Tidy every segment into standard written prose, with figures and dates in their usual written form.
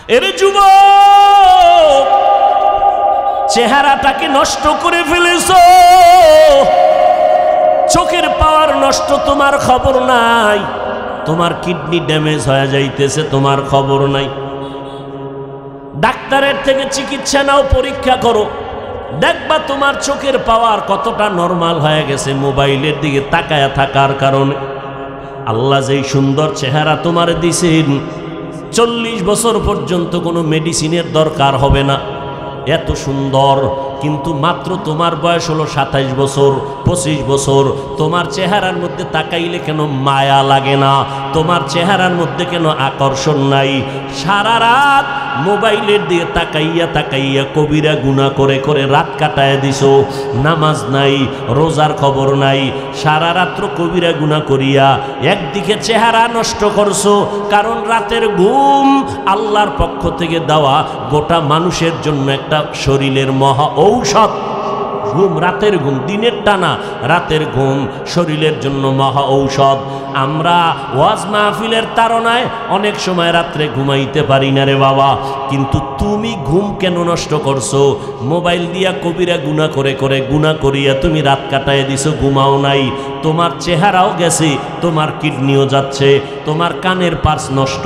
এর যুবক, চেহারাটাকে নষ্ট করে ফেলেছো, চোখের পাওয়ার নষ্ট, তোমার খবর নাই। তোমার কিডনি ড্যামেজ হয়ে যাইতেছে, তোমার খবর নাই। ডাক্তারের থেকে চিকিৎসা নাও, পরীক্ষা করো, দেখবা তোমার চোখের পাওয়ার কতটা নরমাল হয়ে গেছে মোবাইলের দিকে তাকায়া থাকার কারণে। আল্লাহ যেই সুন্দর চেহারা তোমার দিছেন, 40 বছর পর্যন্ত কোনো মেডিসিনের দরকার হবে না, এত সুন্দর। কিন্তু মাত্র তোমার বয়স হলো 27 বছর, 25 বছর। তোমার চেহারার মধ্যে তাকাইলে কেন মায়া লাগে না? তোমার চেহারার মধ্যে কেন আকর্ষণ নাই? সারা রাত মোবাইলের দিকে তাকাইয়া তাকাইয়া কবিরা গুনাহ করে করে রাত কাটায় দিছো। নামাজ নাই, রোজার খবর নাই, সারা রাত্র কবিরা গুনাহ করিয়া একদিকে চেহারা নষ্ট করছো। কারণ রাতের ঘুম আল্লাহর পক্ষ থেকে দেওয়া গোটা মানুষের জন্য একটা শরীরের মহা ঔষধ। ঘুম, রাতের ঘুম, দিনের টানা রাতের ঘুম শরীরের জন্য মহা ঔষধ। আমরা ওয়াজ মাহফিলের তাড়নায় অনেক সময় রাত্রে ঘুমাইতে পারি না রে বাবা। কিন্তু তুমি ঘুম কেন নষ্ট করছো? মোবাইল দিয়া কবিরা গুনাহ করে করে গুনাহ করিয়া তুমি রাত কাটায় দিছো, ঘুমাও নাই। তোমার চেহারাও গেছে, তোমার কিডনিও যাচ্ছে, তোমার কানের পার্স নষ্ট,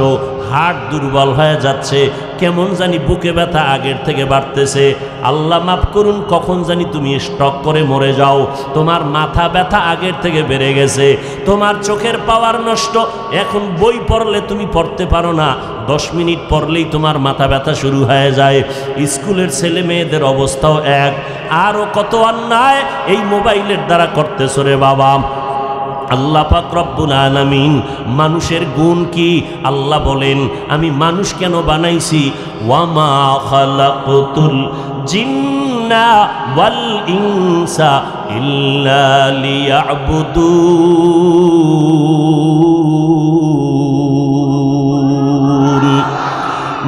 হার্ট দুর্বল হয়ে যাচ্ছে, কেমন জানি বুকে ব্যথা আগের থেকে বাড়তেছে। আল্লাহ মাফ করুন, কখন জানি তুমি স্ট্রোক করে মরে যাও। তোমার মাথা ব্যথা আগের থেকে বেড়ে গেছে, তোমার চোখের পাওয়ার নষ্ট। এখন বই পড়লে তুমি পড়তে পারো না, 10 মিনিট পড়লেই তোমার মাথা ব্যথা শুরু হয়ে যায়। স্কুলের ছেলে মেয়েদের অবস্থাও এক। আরও কত অন্যায় এই মোবাইলের দ্বারা করতেছো রে বাবা। আল্লাহ পাক রব্বুল আলামিন মানুষের গুণ কি? আল্লাহ বলেন, আমি মানুষ কেন বানাইছি? ওয়ামা খালাকতুল জিন্না ওয়াল ইনসা ইল্লা লিয়াবুদুন।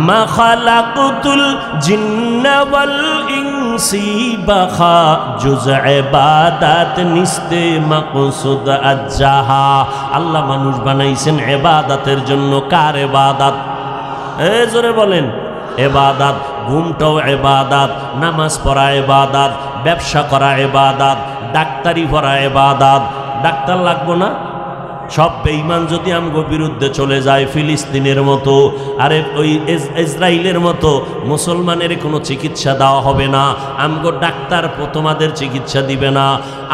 মা খালাকতুল জিন্না ওয়াল বাখা জুজ ইবাদত নিস্তে মাকসুদ আজ্জাহা। আল্লাহ মানুষ বানাইছেন ইবাদতের জন্য। কার ইবাদত? জোরে বলেন। ইবাদত। ঘুমটাও ইবাদত, নামাজ পড়া ইবাদত, ব্যবসা করা ইবাদত, ডাক্তারি পড়া ইবাদত। ডাক্তার লাগবো না? সব বেঈমান যদি আমগো বিরুদ্ধে চলে যায়, ফিলিস্তিনের মতো, আরে ওই ইসরায়েলের মতো, মুসলমানের কোনো চিকিৎসা দেওয়া হবে না। আমগো ডাক্তার তোমাদের চিকিৎসা দিবে না,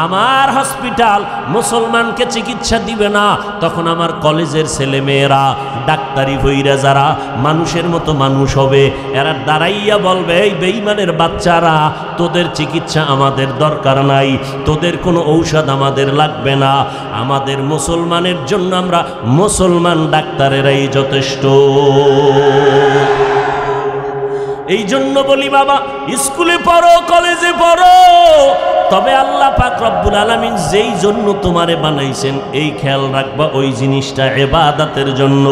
আমার হসপিটাল মুসলমানকে চিকিৎসা দিবে না। তখন আমার কলেজের ছেলে মেয়েরা ডাক্তারি হইরা যারা মানুষের মতো মানুষ হবে, এরা দাঁড়াইয়া বলবে, এই বেঈমানের বাচ্চারা, তোদের চিকিৎসা আমাদের দরকার নাই, তোদের কোনো ঔষধ আমাদের লাগবে না। আমাদের মুসলমান জন্য আমরা মুসলমান ডাক্তারেরাই যথেষ্ট। এই জন্য বলি বাবা, স্কুলে পড়ো, কলেজে পড়ো, তবে আল্লাহ পাক রব্বুল আলামিন যেই জন্য তোমারে বানাইছেন এই খেয়াল রাখবা, ওই জিনিসটা ইবাদতের জন্য।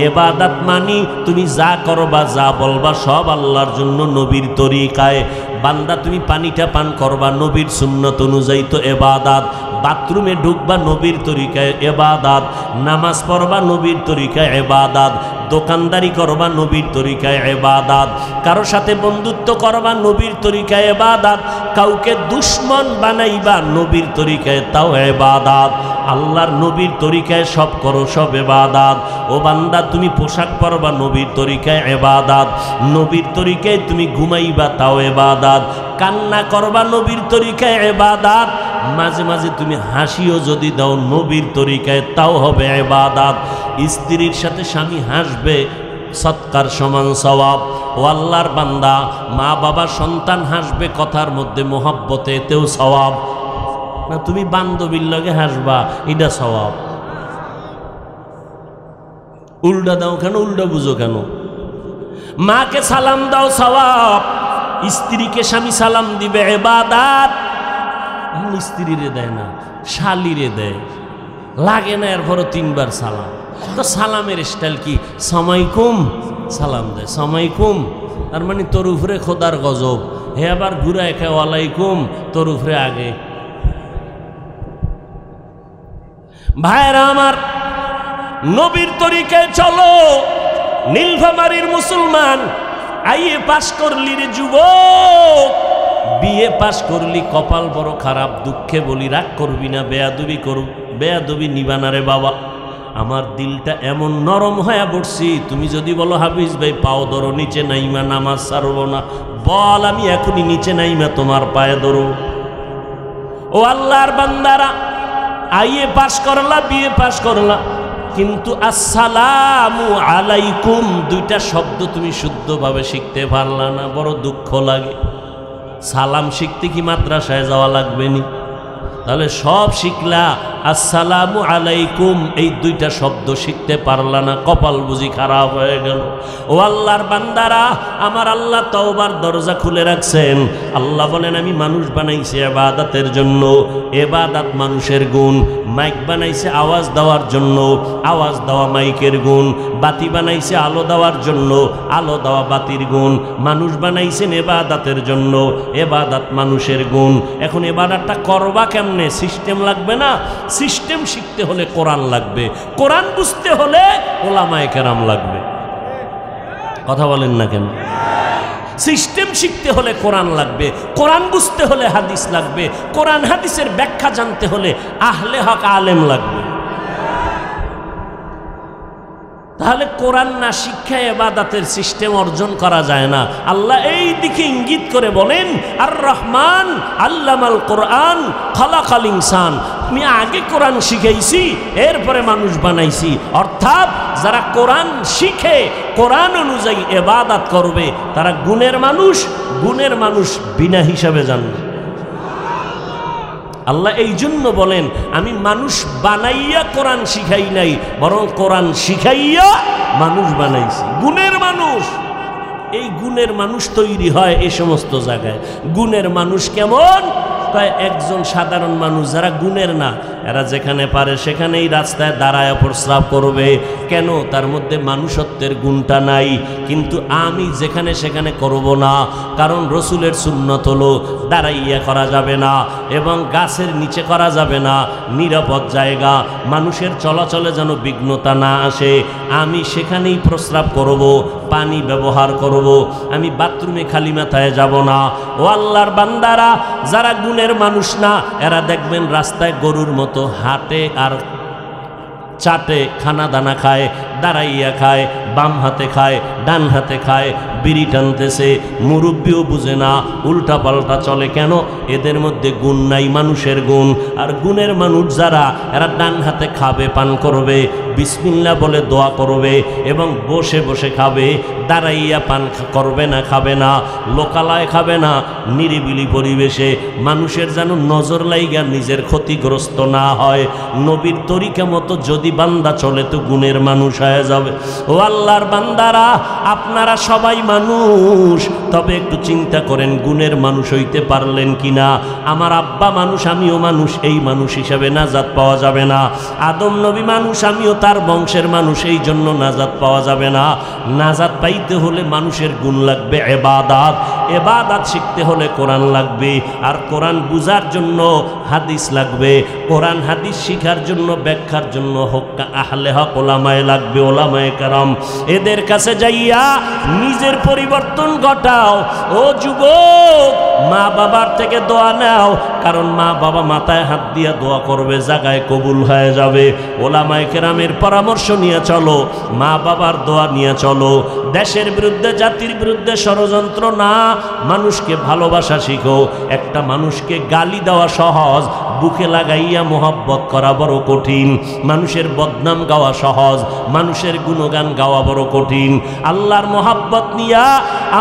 ইবাদত মানি তুমি যা করবা, যা বলবা সব আল্লাহর জন্য, নবীর তরিকায়। বান্দা তুমি পানিটা পান করবা নবীর সুন্নত অনুযায়ী, তো ইবাদত। বাথরুমে ঢুকবা নবীর তরিকায়, ইবাদত। নামাজ পড়বা নবীর তরিকায়, ইবাদত। দোকানদারি করবা নবীর তরিকায়, ইবাদত। কারো সাথে বন্ধুত্ব করবা নবীর তরিকায়, ইবাদত। কাউকে দুশ্মন বানাইবা নবীর তরিকায়, তাও ইবাদত। আল্লাহর নবীর তরিকায় সব করো, সব ইবাদত। ও বান্দা, তুমি পোশাক পরবা নবীর তরিকায়, ইবাদত। নবীর তরিকায় তুমি ঘুমাইবা, তাও ইবাদত। কান্না করবা নবীর তরিকায়, ইবাদত। মাঝে মাঝে তুমি হাসিও যদি দাও নবীর তরিকায়, তাও হবে ইবাদত। স্ত্রীর সাথে স্বামী হাসবে, সৎকার সমান সওয়াব। ও আল্লাহর বান্দা, মা বাবা সন্তান হাসবে কথার মধ্যে মোহাব্বতে, এতেও সওয়াব। না তুমি বান্ধবীর লগে হাসবা, এটা সওয়াব। উল্টা দাও কেন? উল্টা বুঝো কেন? মাকে সালাম দাও, সওয়াব। স্ত্রীকে স্বামী সালাম দিবে, ইবাদত। স্ত্রীরে দেয় না, শালিরে দেয়, লাগে না, এরপরও 3 বার সালাম। তো সালামের স্টাইল কি? সামাইকুম সালাম দেয়, সামাইকুম, তার মানে তোর উপরে খোদার গজব। হে আবার ঘুরায় খায়, ওয়ালাইকুম, তোর উপরে আগে। ভাইরা আমার, নবীর তরিকায় চলো, নীলফামারীর মুসলমান, আইএ পাশ করলি রে যুবক, বিএ পাশ করলি, কপাল বড় খারাপ। দুঃখে বলি, রাগ করবি না, বেয়াদবি করব, বেয়াদবি নিবানা রে বাবা। আমার দিলটা এমন নরম হয়ে পড়ছি, তুমি যদি বলো হাফিজ ভাই পাও ধরো, নিচে নাইমা নামাজ ছাড়ব না, বল আমি এখনই নিচে নাইমা তোমার পায়ে ধরো। ও আল্লাহর বান্দারা, আইএ পাশ করলা, বিএ পাশ করলা, কিন্তু আসসালামু আলাইকুম দুইটা শব্দ তুমি শুদ্ধভাবে শিখতে পারলা না, বড় দুঃখ লাগে। সালাম শিখতে কি মাদ্রাসায় যাওয়া লাগবে নি? তাহলে সব শিখলা, আসসালামু আলাইকুম এই দুইটা শব্দ শিখতে পারলা না, কপাল বুঝি খারাপ হয়ে গেল। ও আল্লাহর বান্দারা, আমার আল্লাহ তওবার দরজা খুলে রাখছেন। আল্লাহ বলেন আমি মানুষ বানাইছি ইবাদতের জন্য, ইবাদত মানুষের গুণ। মাইক বানাইছে আওয়াজ দেওয়ার জন্য, আওয়াজ দেওয়া মাইকের গুণ। বাতি বানাইছে আলো দেওয়ার জন্য, আলো দেওয়া বাতির গুণ। মানুষ বানাইছেন ইবাদতের জন্য, ইবাদত মানুষের গুণ। এখন ইবাদতটা করবা কেমনে? সিস্টেম লাগবে না? সিস্টেম শিখতে হলে কোরআন লাগবে, কোরআন বুঝতে হলে ওলামায়ে কেরাম লাগবে। কথা বলেন না কেন? সিস্টেম শিখতে হলে কোরআন লাগবে, কোরআন বুঝতে হলে হাদিস লাগবে, কোরআন হাদিসের ব্যাখ্যা জানতে হলে আহলে হক আলেম লাগবে। তাহলে কোরআন না শিক্ষায় ইবাদতের সিস্টেম অর্জন করা যায় না। আল্লাহ এই দিকে ইঙ্গিত করে বলেন, আর রহমান আল্লামাল কোরআন খালাকাল ইনসান। আমি আগে কোরআন শিখাইছি, এরপরে মানুষ বানাইছি। অর্থাৎ যারা কোরআন শিখে, কোরআন অনুযায়ী ইবাদত করবে, তারা গুণের মানুষ, গুণের মানুষ বিনা হিসাবে জানবে। আল্লাহ এই জন্য বলেন আমি মানুষ বানাইয়া কোরআন শিখাই নাই, বরং কোরআন শিখাইয়া মানুষ বানাইছি। গুণের মানুষ, এই গুণের মানুষ তৈরি হয় এই সমস্ত জায়গায়। গুণের মানুষ কেমন? একজন সাধারণ মানুষ যারা গুণের না, এরা যেখানে পারে সেখানেই রাস্তায় দাঁড়ায় প্রস্রাব করবে। কেন? তার মধ্যে মানুষত্বের গুণটা নাই। কিন্তু আমি যেখানে সেখানে করব না, কারণ রসুলের সুন্নত হলো দাঁড়াইয়া করা যাবে না এবং গাছের নিচে করা যাবে না, নিরাপদ জায়গা, মানুষের চলাচলে যেন বিঘ্নতা না আসে। আমি সেখানেই প্রস্রাব করব, পানি ব্যবহার করব, আমি বাথরুমে খালি মাথায় যাব না। ও আল্লাহর বান্দারা, যারা গুণের মানুষ না, এরা দেখবেন রাস্তায় গরুর মতো হাঁটে আর চাটে, খানা দানা খায়, দাঁড়াইয়া খায়, বাম হাতে খায়, ডান হাতে খায়, বিড়ি টানতেছে, মুরব্বিও বুঝে না, উল্টা পাল্টা চলে। কেন? এদের মধ্যে গুণ নাই, মানুষের গুণ। আর গুণের মানুষ যারা, এরা ডান হাতে খাবে, পান করবে, বিসমিল্লাহ বলে দোয়া করবে এবং বসে বসে খাবে, দাঁড়াইয়া পান করবে না, খাবে না, লোকালয় খাবে না, নিরিবিলি পরিবেশে, মানুষের যেন নজর লাইগা নিজের ক্ষতিগ্রস্ত না হয়। নবীর তরিকা মতো যদি বান্দা চলে তো গুণের মানুষ হয়ে যাবে। ও আল্লাহর বান্দারা, আপনারা সবাই মানুষ, তবে একটু চিন্তা করেন গুণের মানুষ হইতে পারলেন কিনা। আমার আব্বা মানুষ, আমিও মানুষ, এই মানুষ হিসাবে নাজাত পাওয়া যাবে না। আদম নবী মানুষ, আমিও তার বংশের মানুষ, এই জন্য নাজাত পাওয়া যাবে না। নাজাত পাইতে হলে মানুষের গুণ লাগবে, ইবাদত। ইবাদত শিখতে হলে কোরআন লাগবে, আর কোরআন বুঝার জন্য হাদিস লাগবে, কোরআন হাদিস শিখার জন্য, ব্যাখ্যার জন্য আহলে হক ওলামায়ে লাগবে, ওলামায়ে কেরাম। এদের কাছে যাইয়া নিজের পরিবর্তন ঘটাও। ও যুবক, মা বাবার থেকে দোয়া নাও, কারণ মা বাবা মাথায় হাত দিয়া দোয়া করবে, জায়গায় কবুল হয়ে যাবে। ওলামায়ে কেরামের পরামর্শ নিয়ে চলো, মা বাবার দোয়া নিয়ে চলো। দেশের বিরুদ্ধে, জাতির বিরুদ্ধে ষড়যন্ত্র না, মানুষকে ভালোবাসা শিখো। একটা মানুষকে গালি দেওয়া সহজ, বুকে লাগাইয়া মোহব্বত করা বড় কঠিন। মানুষের বদনাম গাওয়া সহজ, মানুষের গুণগান গাওয়া বড় কঠিন। আল্লাহর মোহাব্বত নিয়া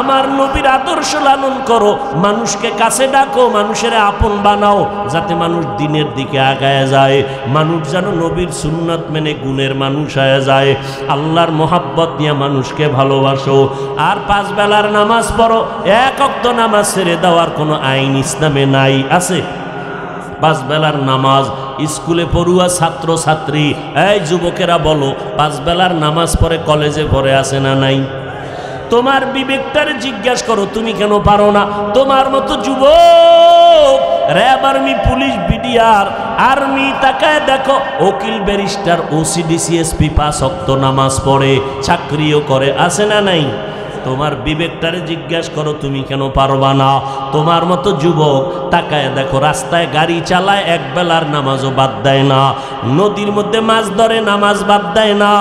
আমার নবীর আদর্শ লালন করো, মানুষকে কাছে ডাকো, মানুষের আপন বানাও, যাতে মানুষ দিনের দিকে আগায় যায়, মানুষ যেন নবীর সুন্নাত মেনে গুণের মানুষ হয়ে যায়। আল্লাহর মোহাব্বত নিয়ে মানুষকে ভালোবাসো। আর 5 বেলার নামাজ পড়ো, এক ওয়াক্ত নামাজ ছেড়ে দেওয়ার কোনো আইন ইসলামে নাই। আছে 5 বেলার নামাজ। স্কুলে পড়ুয়া ছাত্র ছাত্রী, এই যুবকেরা বলো, 5 বেলার নামাজ পড়ে কলেজে পড়ে আছে না নাই? তোমার বিবেকটারে জিজ্ঞাসা করো, তুমি কেন পারো না? তোমার মতো যুবক RAB, army, police, BDR army তাকায় দেখো, উকিল ব্যারিস্টার ওসিডিসিএসপি 5 ওয়াক্ত নামাজ পড়ে, চাকরিও করে, আছে না নাই? তোমার বিবেকটারে জিজ্ঞাসা করো, তুমি কেন পারবা না? তোমার মতো যুবক তাকায় দেখো, রাস্তায় গাড়ি চালায়, এক বেলার নামাজও বাদ দেয় না, নদীর মধ্যে মাছ ধরে, নামাজ বাদ দেয় না।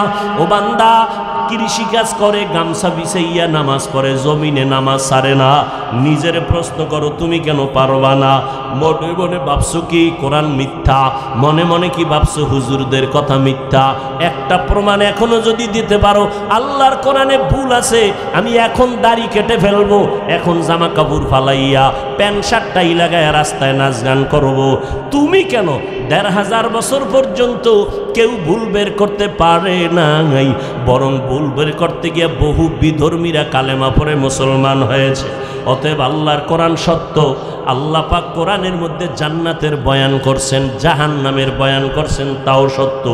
ও বান্দা, কৃষিকাজ করে, গামছা বিছাইয়া নামাজ পড়ে, জমিনে নামাজ ছাড়ে না। নিজের প্রশ্ন করো, তুমি কেন পারবা না? মনে মনে ভাবছো কি কোরআন মিথ্যা? মনে মনে কি ভাবছো হুজুরদের কথা মিথ্যা? একটা প্রমাণ এখনো যদি দিতে পারো আল্লাহর কোরআনে ভুল আছে, আমি এখন দাড়ি কেটে ফেলবো, এখন জামা কাপড় ফালাইয়া প্যান্ট শার্টটাই লাগায় রাস্তায় নাচ গান করবো। তুমি কেন? ১৫০০ বছর পর্যন্ত কেউ ভুল বের করতে পারে নাই, বরং ভুল বের করতে গিয়ে বহু বিধর্মীরা কালেমা পড়ে মুসলমান হয়েছে। অতএব আল্লাহর কোরআন সত্য। আল্লাহ পাক কোরআনের মধ্যে জান্নাতের বয়ান করছেন, জাহান্নামের বয়ান করছেন, তাও সত্য।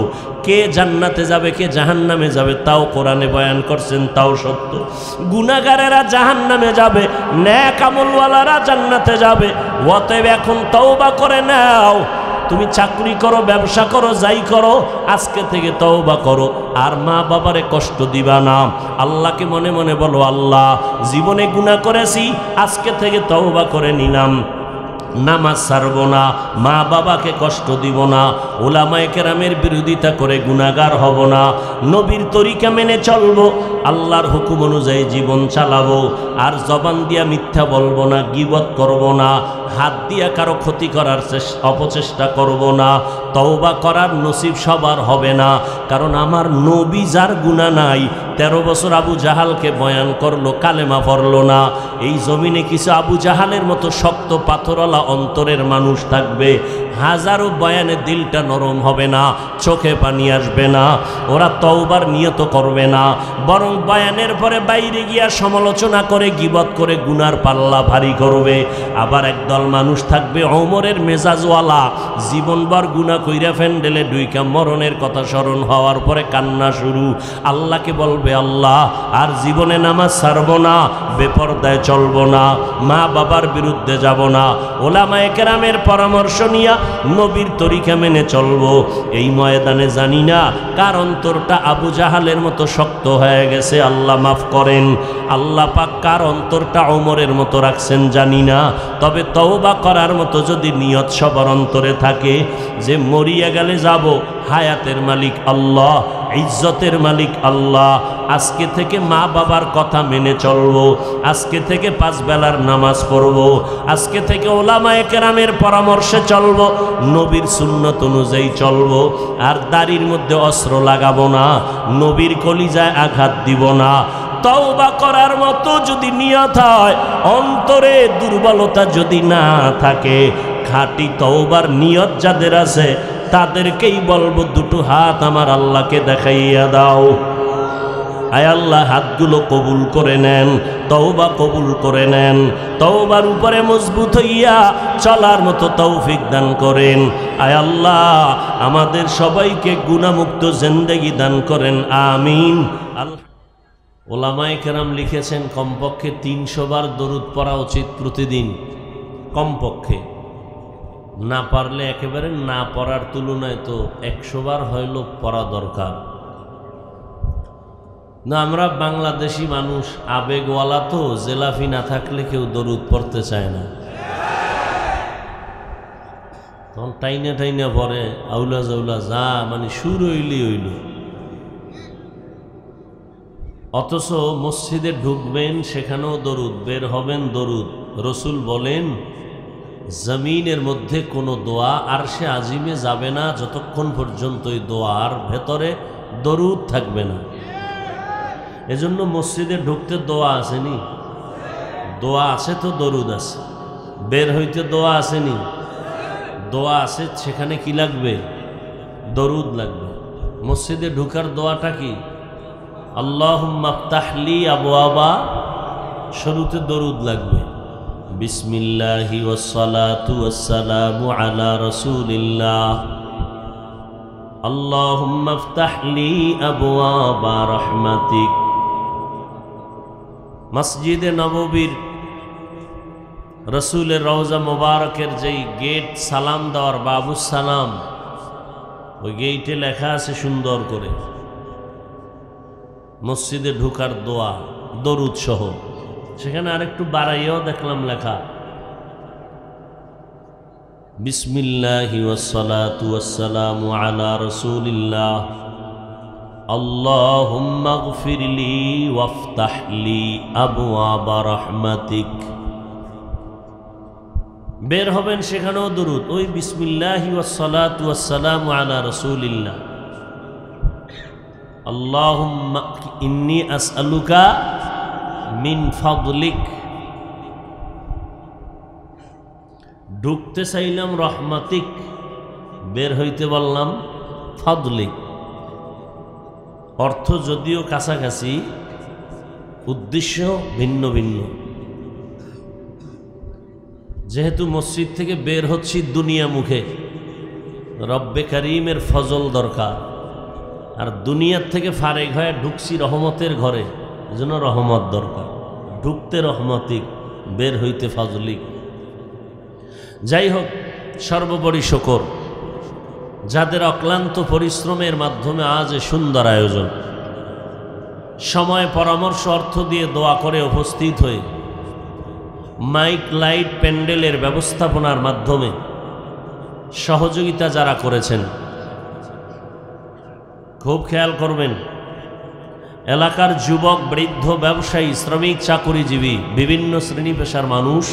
কে জান্নাতে যাবে, কে জাহান্নামে যাবে, তাও কোরআনে বয়ান করছেন, তাও সত্য। গুনাহগারেরা জাহান্নামে যাবে, নেক আমলওয়ালারা জান্নাতে যাবে। অতএব এখন তওবা করে নাও। তুমি চাকরি করো, ব্যবসা করো, যাই করো, আজকে থেকে তওবা করো, আর মা বাবারে কষ্ট দিবা না। আল্লাহকে মনে মনে বলো, আল্লাহ জীবনে গুনাহ করেছি, আজকে থেকে তওবা করে নিলাম, নামাজ ছাড়ব না, মা বাবাকে কষ্ট দিব না, ওলামায়ে কেরামের বিরোধিতা করে গুনাহগার হব না, নবীর তরিকা মেনে চলবো, আল্লাহর হুকুম অনুযায়ী জীবন চালাবো, আর জবান দিয়া মিথ্যা বলবো না, গীবত করব না, হাত দিয়া কারো ক্ষতি করার অপচেষ্টা করব না। তওবা করার নসিব সবার হবে না, কারণ আমার নবী যার গুনাহ নাই, 13 বছর আবু জাহালকে বয়ান করলো, কালেমা পড়লো না। এই জমিনে কিছু আবু জাহালের মতো শক্ত পাথরওয়ালা অন্তরের মানুষ থাকবে, হাজারো বয়ানে দিলটা নরম হবে না, চোখে পানি আসবে না, ওরা তওবার নিয়ত করবে না, বরং বয়ানের পরে বাইরে গিয়া সমালোচনা করে, গীবত করে গুনার পাল্লা ভারী করবে। আবার একদল মানুষ থাকবে ওমরের মেজাজওয়ালা, জীবনভর গুনাহ কইরা ফ্যান্ডেলে ডুইকা মরণের কথা স্মরণ হওয়ার পরে কান্না শুরু। আল্লাহকে বলবে, আল্লাহ আর জীবনে নামাজ ছাড়ব না, বেপরদায় চলব না, মা বাবার বিরুদ্ধে যাব না, ওলামায়ে কেরামের পরামর্শ নিয়া নবীর তরিকা মেনে চলবো। এই ময়দানে জানি না কার অন্তরটা আবু জাহালের মতো শক্ত হয়ে গেছে, আল্লাহ মাফ করেন। আল্লাহ পাক কার অন্তরটা ওমরের মতো রাখছেন জানি না, তবে তওবা করার মতো যদি নিয়ত সবার অন্তরে থাকে যে মরিয়া গেলে যাব, হায়াতের মালিক আল্লাহ, ইজ্জতের মালিক আল্লাহ, আজকে থেকে মা বাবার কথা মেনে চলবো, আজকে থেকে 5 বেলার নামাজ পড়বো, আজকে থেকে ওলামায়ে কেরামের পরামর্শে চলবো, নবীর সুন্নত অনুযায়ী চলবো, আর দাড়ির মধ্যে অস্ত্র লাগাবো না, নবীর কলিজায় আঘাত দিব না। তওবা করার মতো যদি নিয়ত হয়, অন্তরে দুর্বলতা যদি না থাকে, খাঁটি তওবার নিয়ত যাদের আছে তাদেরকেই বলবো, দুটো হাত আমার আল্লাহকে দেখাইয়া দাও। আয় আল্লাহ, হাতগুলো কবুল করে নেন, তওবা কবুল করে নেন, তওবার উপরে মজবুত হইয়া চলার মতো তৌফিক দান করেন। আয় আল্লাহ, আমাদের সবাইকে গুনাহমুক্ত জিন্দেগি দান করেন, আমিন। ওলামায়ে কেরাম লিখেছেন, কমপক্ষে 300 বার দরুদ পড়া উচিত প্রতিদিন, কমপক্ষে। না পারলে একেবারে না পড়ার তুলনায় তো 100 বার হইল পড়া দরকার। না, আমরা বাংলাদেশি মানুষ আবেগওয়ালা তো, জেলাফি না থাকলে কেউ দরুদ পড়তে চায় না, তখন টাইনা টাইনা পড়ে, আউলা জাউলা যা মানে সুর হইলি হইল। অথচ মসজিদে ঢুকবেন, সেখানেও দরুদ, বের হবেন দরুদ। রসুল বলেন, জমিনের মধ্যে কোনো দোয়া আরশে আজিমে যাবে না যতক্ষণ পর্যন্ত ওই দোয়ার ভেতরে দরুদ থাকবে না। এজন্য মসজিদে ঢুকতে দোয়া আসেনি, দোয়া আছে তো দরুদ আছে, বের হইতে দোয়া আসেনি, দোয়া আছে, সেখানে কি লাগবে? দরুদ লাগবে। মসজিদে ঢুকার দোয়াটা কি? আল্লাহুম্মা আফতাহলি আবওয়াবা, শুরুতে দরুদ লাগবে, বিসমিল্লাহি ওয়াসসালাতু ওয়াসসালামু আলা রাসূলিল্লাহ, আল্লাহুম্মা আফতাহলি আবওয়াবা রাহমাতিক। মসজিদে নববীর রসুলের রওজা মোবারকের যেই গেট সালাম দেওয়ার বাবুস সালাম, ওই গেইটে লেখা আছে সুন্দর করে মসজিদে ঢুকার দোয়া দরুদ সহ। সেখানে আরেকটু বাড়াইয়াও দেখলাম লেখা, বিসমিল্লাহি ওয়াসসালাতু ওয়াসসালামু আলা রাসূলিল্লাহ আল্লাহুম্মা গফিরলি ওয়াফতাহলি আবওয়াবা রাহমাতিক। বের হবেন সেখানেও দরুদ, ওই বিসমিল্লাহি ওয়াসসালাতু ওয়াসসালামু আলা রাসূলিল্লাহ আল্লাহুম্মা ইন্নী আসআলুকা মিন ফাদলিক। ঢুকতে চাইলাম রহমাতিক, বের হইতে বললাম ফাদলিক। অর্থ যদিও কাছাকাছি, উদ্দেশ্য ভিন্ন ভিন্ন। যেহেতু মসজিদ থেকে বের হচ্ছি দুনিয়া মুখে, রব্বে কারিমের ফজল দরকার, আর দুনিয়ার থেকে ফারেক হয়ে ঢুকছি রহমতের ঘরে, যেন রহমত দরকার। ঢুকতে রহমতিক, বের হইতে ফজলিক। যাই হোক, সর্বোপরি শকর যাদের অক্লান্ত পরিশ্রমের মাধ্যমে আজ সুন্দর আয়োজন, সময় পরামর্শ অর্থ দিয়ে দোয়া করে উপস্থিত হয়ে মাইক লাইট প্যান্ডেলের ব্যবস্থাপনার মাধ্যমে সহযোগিতা যারা করেছেন, খুব খেয়াল করবেন। এলাকার যুবক, বৃদ্ধ, ব্যবসায়ী, শ্রমিক, চাকুরিজীবী, বিভিন্ন শ্রেণী পেশার মানুষ,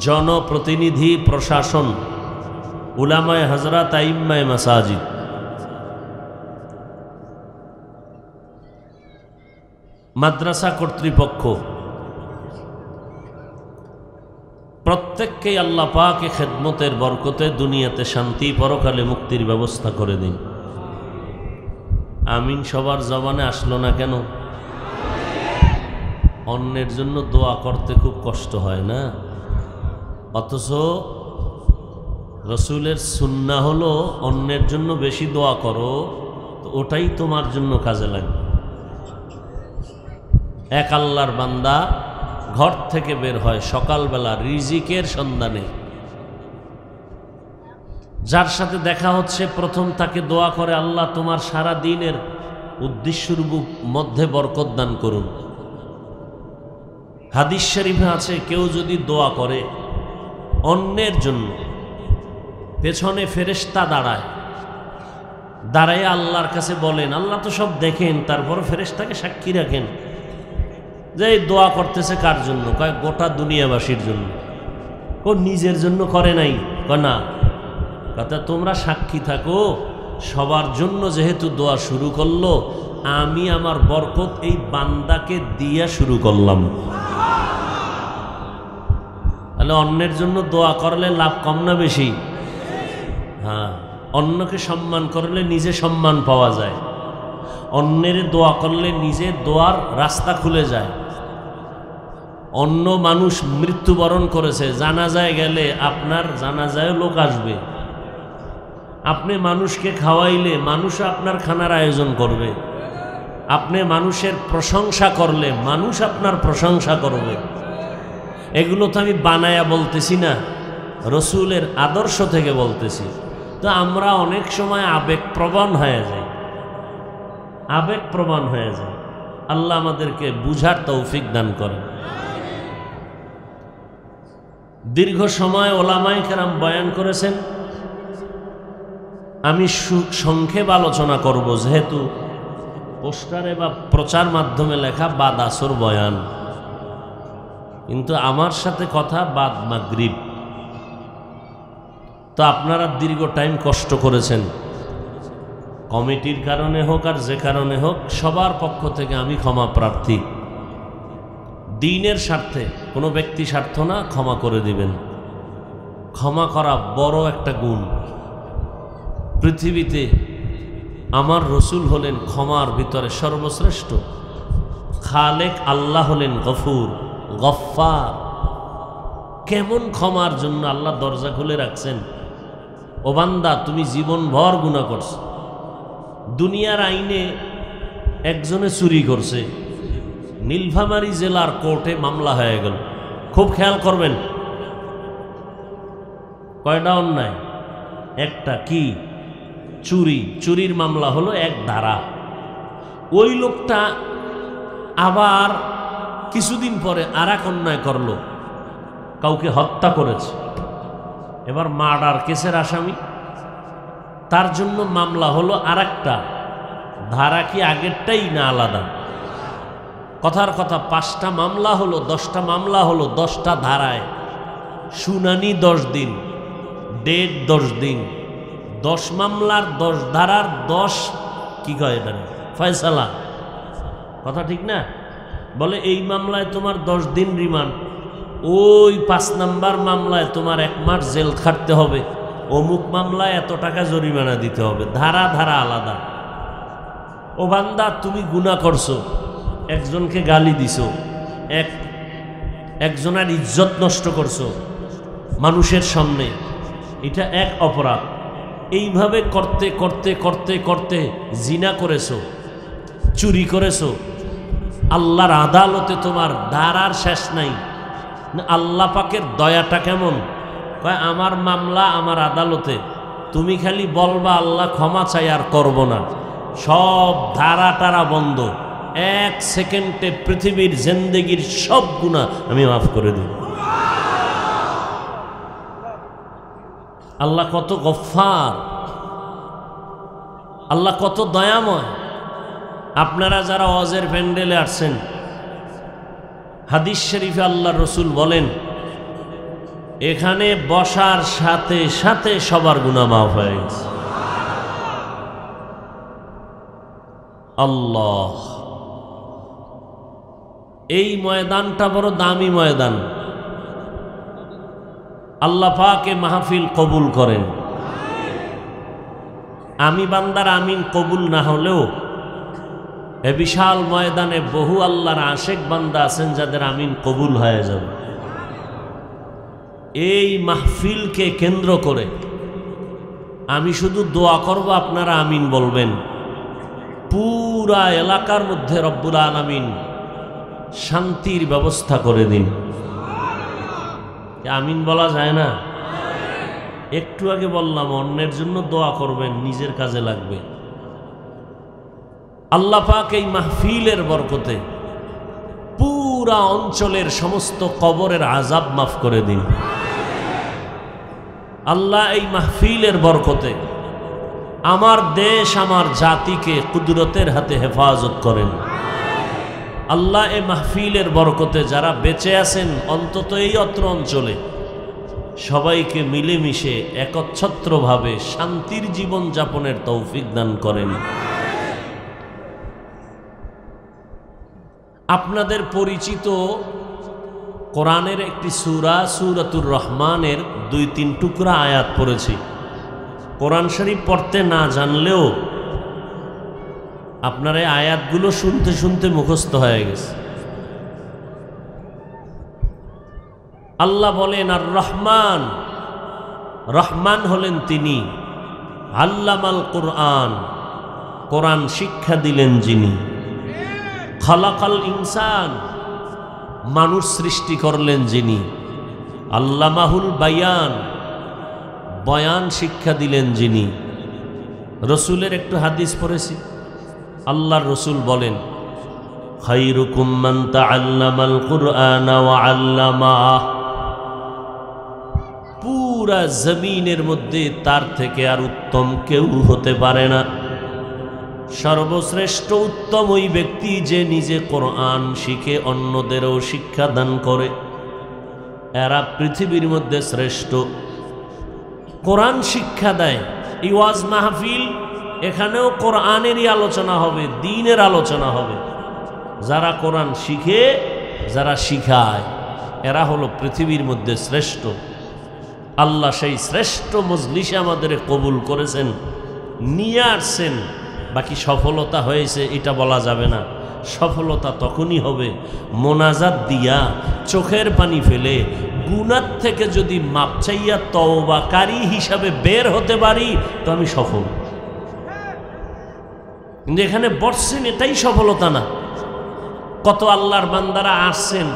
জনপ্রতিনিধি, প্রশাসন, উলামায়ে হযরত, আইম্মায়ে মাসাজিদ, মাদ্রাসা কর্তৃপক্ষ, প্রত্যেককেই আল্লাহ পাকে খেদমতের বরকতে দুনিয়াতে শান্তি, পরকালে মুক্তির ব্যবস্থা করে দিন। আমিন সবার জবানে আসলো না কেন? অন্যের জন্য দোয়া করতে খুব কষ্ট হয় না? অথচ রসুলের সুন্নাহ হলো অন্যের জন্য বেশি দোয়া করো, তো ওটাই তোমার জন্য কাজে লাগবে। এক আল্লাহর বান্দা ঘর থেকে বের হয় সকালবেলা রিজিকের সন্ধানে, যার সাথে দেখা হচ্ছে প্রথম তাকে দোয়া করে, আল্লাহ তোমার সারা দিনের উদ্দেশ্যের মধ্যে বরকত দান করুন। হাদিস শরীফে আছে, কেউ যদি দোয়া করে অন্যের জন্য, পেছনে ফেরেশতা দাঁড়ায়, দাঁড়ায় আল্লাহর কাছে বলেন, আল্লাহ তো সব দেখেন, তারপর ফেরেশতাকে সাক্ষী রাখেন যে এই দোয়া করতেছে কার জন্য? কয় গোটা দুনিয়াবাসীর জন্য। ও নিজের জন্য করে নাই? কয় না। কথা তোমরা সাক্ষী থাকো, সবার জন্য যেহেতু দোয়া শুরু করলো, আমি আমার বরকত এই বান্দাকে দিয়া শুরু করলাম। তাহলে অন্যের জন্য দোয়া করলে লাভ কম না বেশি? হ্যাঁ, অন্যকে সম্মান করলে নিজে সম্মান পাওয়া যায়, অন্যের দোয়া করলে নিজে দোয়ার রাস্তা খুলে যায়। অন্য মানুষ মৃত্যুবরণ করেছে, জানাজায় গেলে আপনার জানাজায় লোক আসবে। আপনি মানুষকে খাওয়াইলে মানুষ আপনার খানার আয়োজন করবে। আপনি মানুষের প্রশংসা করলে মানুষ আপনার প্রশংসা করবে। এগুলো তো আমি বানায়া বলতেছি না, রসুলের আদর্শ থেকে বলতেছি। তো আমরা অনেক সময় আবেগপ্রবণ হয়ে যাই, আবেগপ্রবণ হয়ে যায়। আল্লাহ আমাদেরকে বুঝার তৌফিক দান করেন। দীর্ঘ সময় ওলামায়ে কেরাম বয়ান করেছেন, আমি সংক্ষেপ আলোচনা করব, যেহেতু পোস্টারে বা প্রচার মাধ্যমে লেখা বাদ আসর বয়ান, কিন্তু আমার সাথে কথা বাদ মাগরিব। তো আপনারা দীর্ঘ টাইম কষ্ট করেছেন, কমিটির কারণে হোক আর যে কারণে হোক, সবার পক্ষ থেকে আমি ক্ষমা প্রার্থী। দ্বীনের স্বার্থে, কোনো ব্যক্তি স্বার্থ না, ক্ষমা করে দিবেন। ক্ষমা করা বড় একটা গুণ। পৃথিবীতে আমার রসুল হলেন ক্ষমার ভিতরে সর্বশ্রেষ্ঠ। খালেক আল্লাহ হলেন গফুর, গফফার। কেমন ক্ষমার জন্য আল্লাহ দরজা খুলে রাখছেন। ও বান্দা, তুমি জীবনভর গুনাহ করছো। দুনিয়ার আইনে একজনে চুরি করছে, নীলফামারী জেলার কোর্টে মামলা হয়ে গেল। খুব খেয়াল করবেন, কয়টা অন্যায়? একটা। কি? চুরি। চুরির মামলা হলো এক ধারা। ওই লোকটা আবার কিছুদিন পরে আর এক অন্যায় করলো, কাউকে হত্যা করেছে, এবার মার্ডার কেসের আসামি, তার জন্য মামলা হলো আর একটা। ধারা কি আগেরটাই না আলাদা? কথার কথা, 5টা মামলা হলো, 10টা মামলা হলো, 10টা ধারায়, শুনানি 10 দিন, ডেট 10 দিন, 10 মামলার 10 ধারার 10 কি কয় এটা ফয়সালা। কথা ঠিক না? বলে এই মামলায় তোমার 10 দিন রিমান্ড, ওই 5 নাম্বার মামলায় তোমার 1 মাস জেল খাটতে হবে, অমুক মামলায় এত টাকা জরিমানা দিতে হবে। ধারা ধারা আলাদা। ও বান্দা, তুমি গুনাহ করছো, একজনকে গালি দিছো, একজনের ইজ্জত নষ্ট করছো মানুষের সামনে, এটা এক অপরাধ। এইভাবে করতে করতে করতে করতে জিনা করেছো, চুরি করেছো, আল্লাহর আদালতে তোমার ধারার শেষ নাই। আল্লাহ পাকের দয়াটা কেমন? কয় আমার মামলা আমার আদালতে, তুমি খালি বলবা আল্লাহ ক্ষমা চাই আর করব না, সব ধারা টারা বন্ধ, 1 সেকেন্ডে পৃথিবীর জিন্দেগির সব গুনাহ আমি মাফ করে দিই। আল্লাহ কত গফফার, আল্লাহ কত দয়াময়। আপনারা যারা ওয়াজের প্যান্ডেলে আসছেন, হাদিস শরীফে আল্লাহ রসুল বলেন, এখানে বসার সাথে সাথে সবার গুনাহ মাফ হয়ে গেছে। আল্লাহ, এই ময়দানটা বড় দামি ময়দান। আল্লাহ পাক এ মাহফিল কবুল করেন। আমি বান্দার আমিন কবুল না হলেও এ বিশাল ময়দানে বহু আল্লাহর আশেক বান্দা আছেন যাদের আমিন কবুল হয়ে যাবে। এই মাহফিলকে কেন্দ্র করে আমি শুধু দোয়া করব, আপনারা আমিন বলবেন। পুরা এলাকার মধ্যে রব্বুল আলামিন শান্তির ব্যবস্থা করে দিন। আমিন বলা যায় না? একটু আগে বললাম অন্যের জন্য দোয়া করবেন, নিজের কাজে লাগবে। আল্লাহ পাক এই মাহফিলের বরকতে পুরা অঞ্চলের সমস্ত কবরের আযাব মাফ করে দিন। আল্লাহ এই মাহফিলের বরকতে আমার দেশ আমার জাতিকে কুদরতের হাতে হেফাজত করেন। আল্লাহ এই মাহফিলের বরকতে যারা বেঁচে আছেন অন্তত এই অত্র অঞ্চলে সবাইকে মিলেমিশে একচ্ছত্রভাবে শান্তির জীবন যাপনের তৌফিক দান করেন। আপনাদের পরিচিত কোরআনের একটি সূরা, সূরাতুর রহমানের 2-3 টুকরা আয়াত পড়েছি। কোরআন শরীফ পড়তে না জানলেও আপনার এই আয়াতগুলো শুনতে শুনতে মুখস্থ হয়ে গেছে। আল্লাহ বলেন, আর রহমান, রহমান হলেন তিনি, আল্লামাল কুরআন, কোরআন শিক্ষা দিলেন যিনি, খালাকাল ইনসান, মানুষ সৃষ্টি করলেন যিনি, আল্লামাহুল বায়ান, বয়ান শিক্ষা দিলেন যিনি। রসুলের একটু হাদিস পড়েছি, আল্লাহর রসুল বলেন, খায়রুকুম মান তাআল্লামাল কুরআনা ওয়া আল্লামাহ, পুরা জমিনের মধ্যে তার থেকে আর উত্তম কেউ হতে পারে না। সর্বশ্রেষ্ঠ উত্তম ওই ব্যক্তি যে নিজে কোরআন শিখে অন্যদেরও শিক্ষা দান করে, এরা পৃথিবীর মধ্যে শ্রেষ্ঠ। কোরআন শিক্ষা দেয়। এই ওয়াজ মাহফিল, এখানেও কোরআনেরই আলোচনা হবে, দ্বীনের আলোচনা হবে। যারা কোরআন শিখে, যারা শিখায়, এরা হলো পৃথিবীর মধ্যে শ্রেষ্ঠ। আল্লাহ সেই শ্রেষ্ঠ মজলিসে আমাদের কবুল করেছেন, নিয়ে আসছেন। বাকি সফলতা হয়েছে এটা বলা যাবে না। সফলতা তখনই হবে মোনাজাত দিয়া চোখের পানি ফেলে গুনাহ থেকে যদি মাপ চাইয়া তওবাকারী হিসাবে বের হতে পারি তো আমি সফল। কিন্তু এখানে বসছেন এটাই সফলতা না। কত আল্লাহর বান্দারা আসছেন,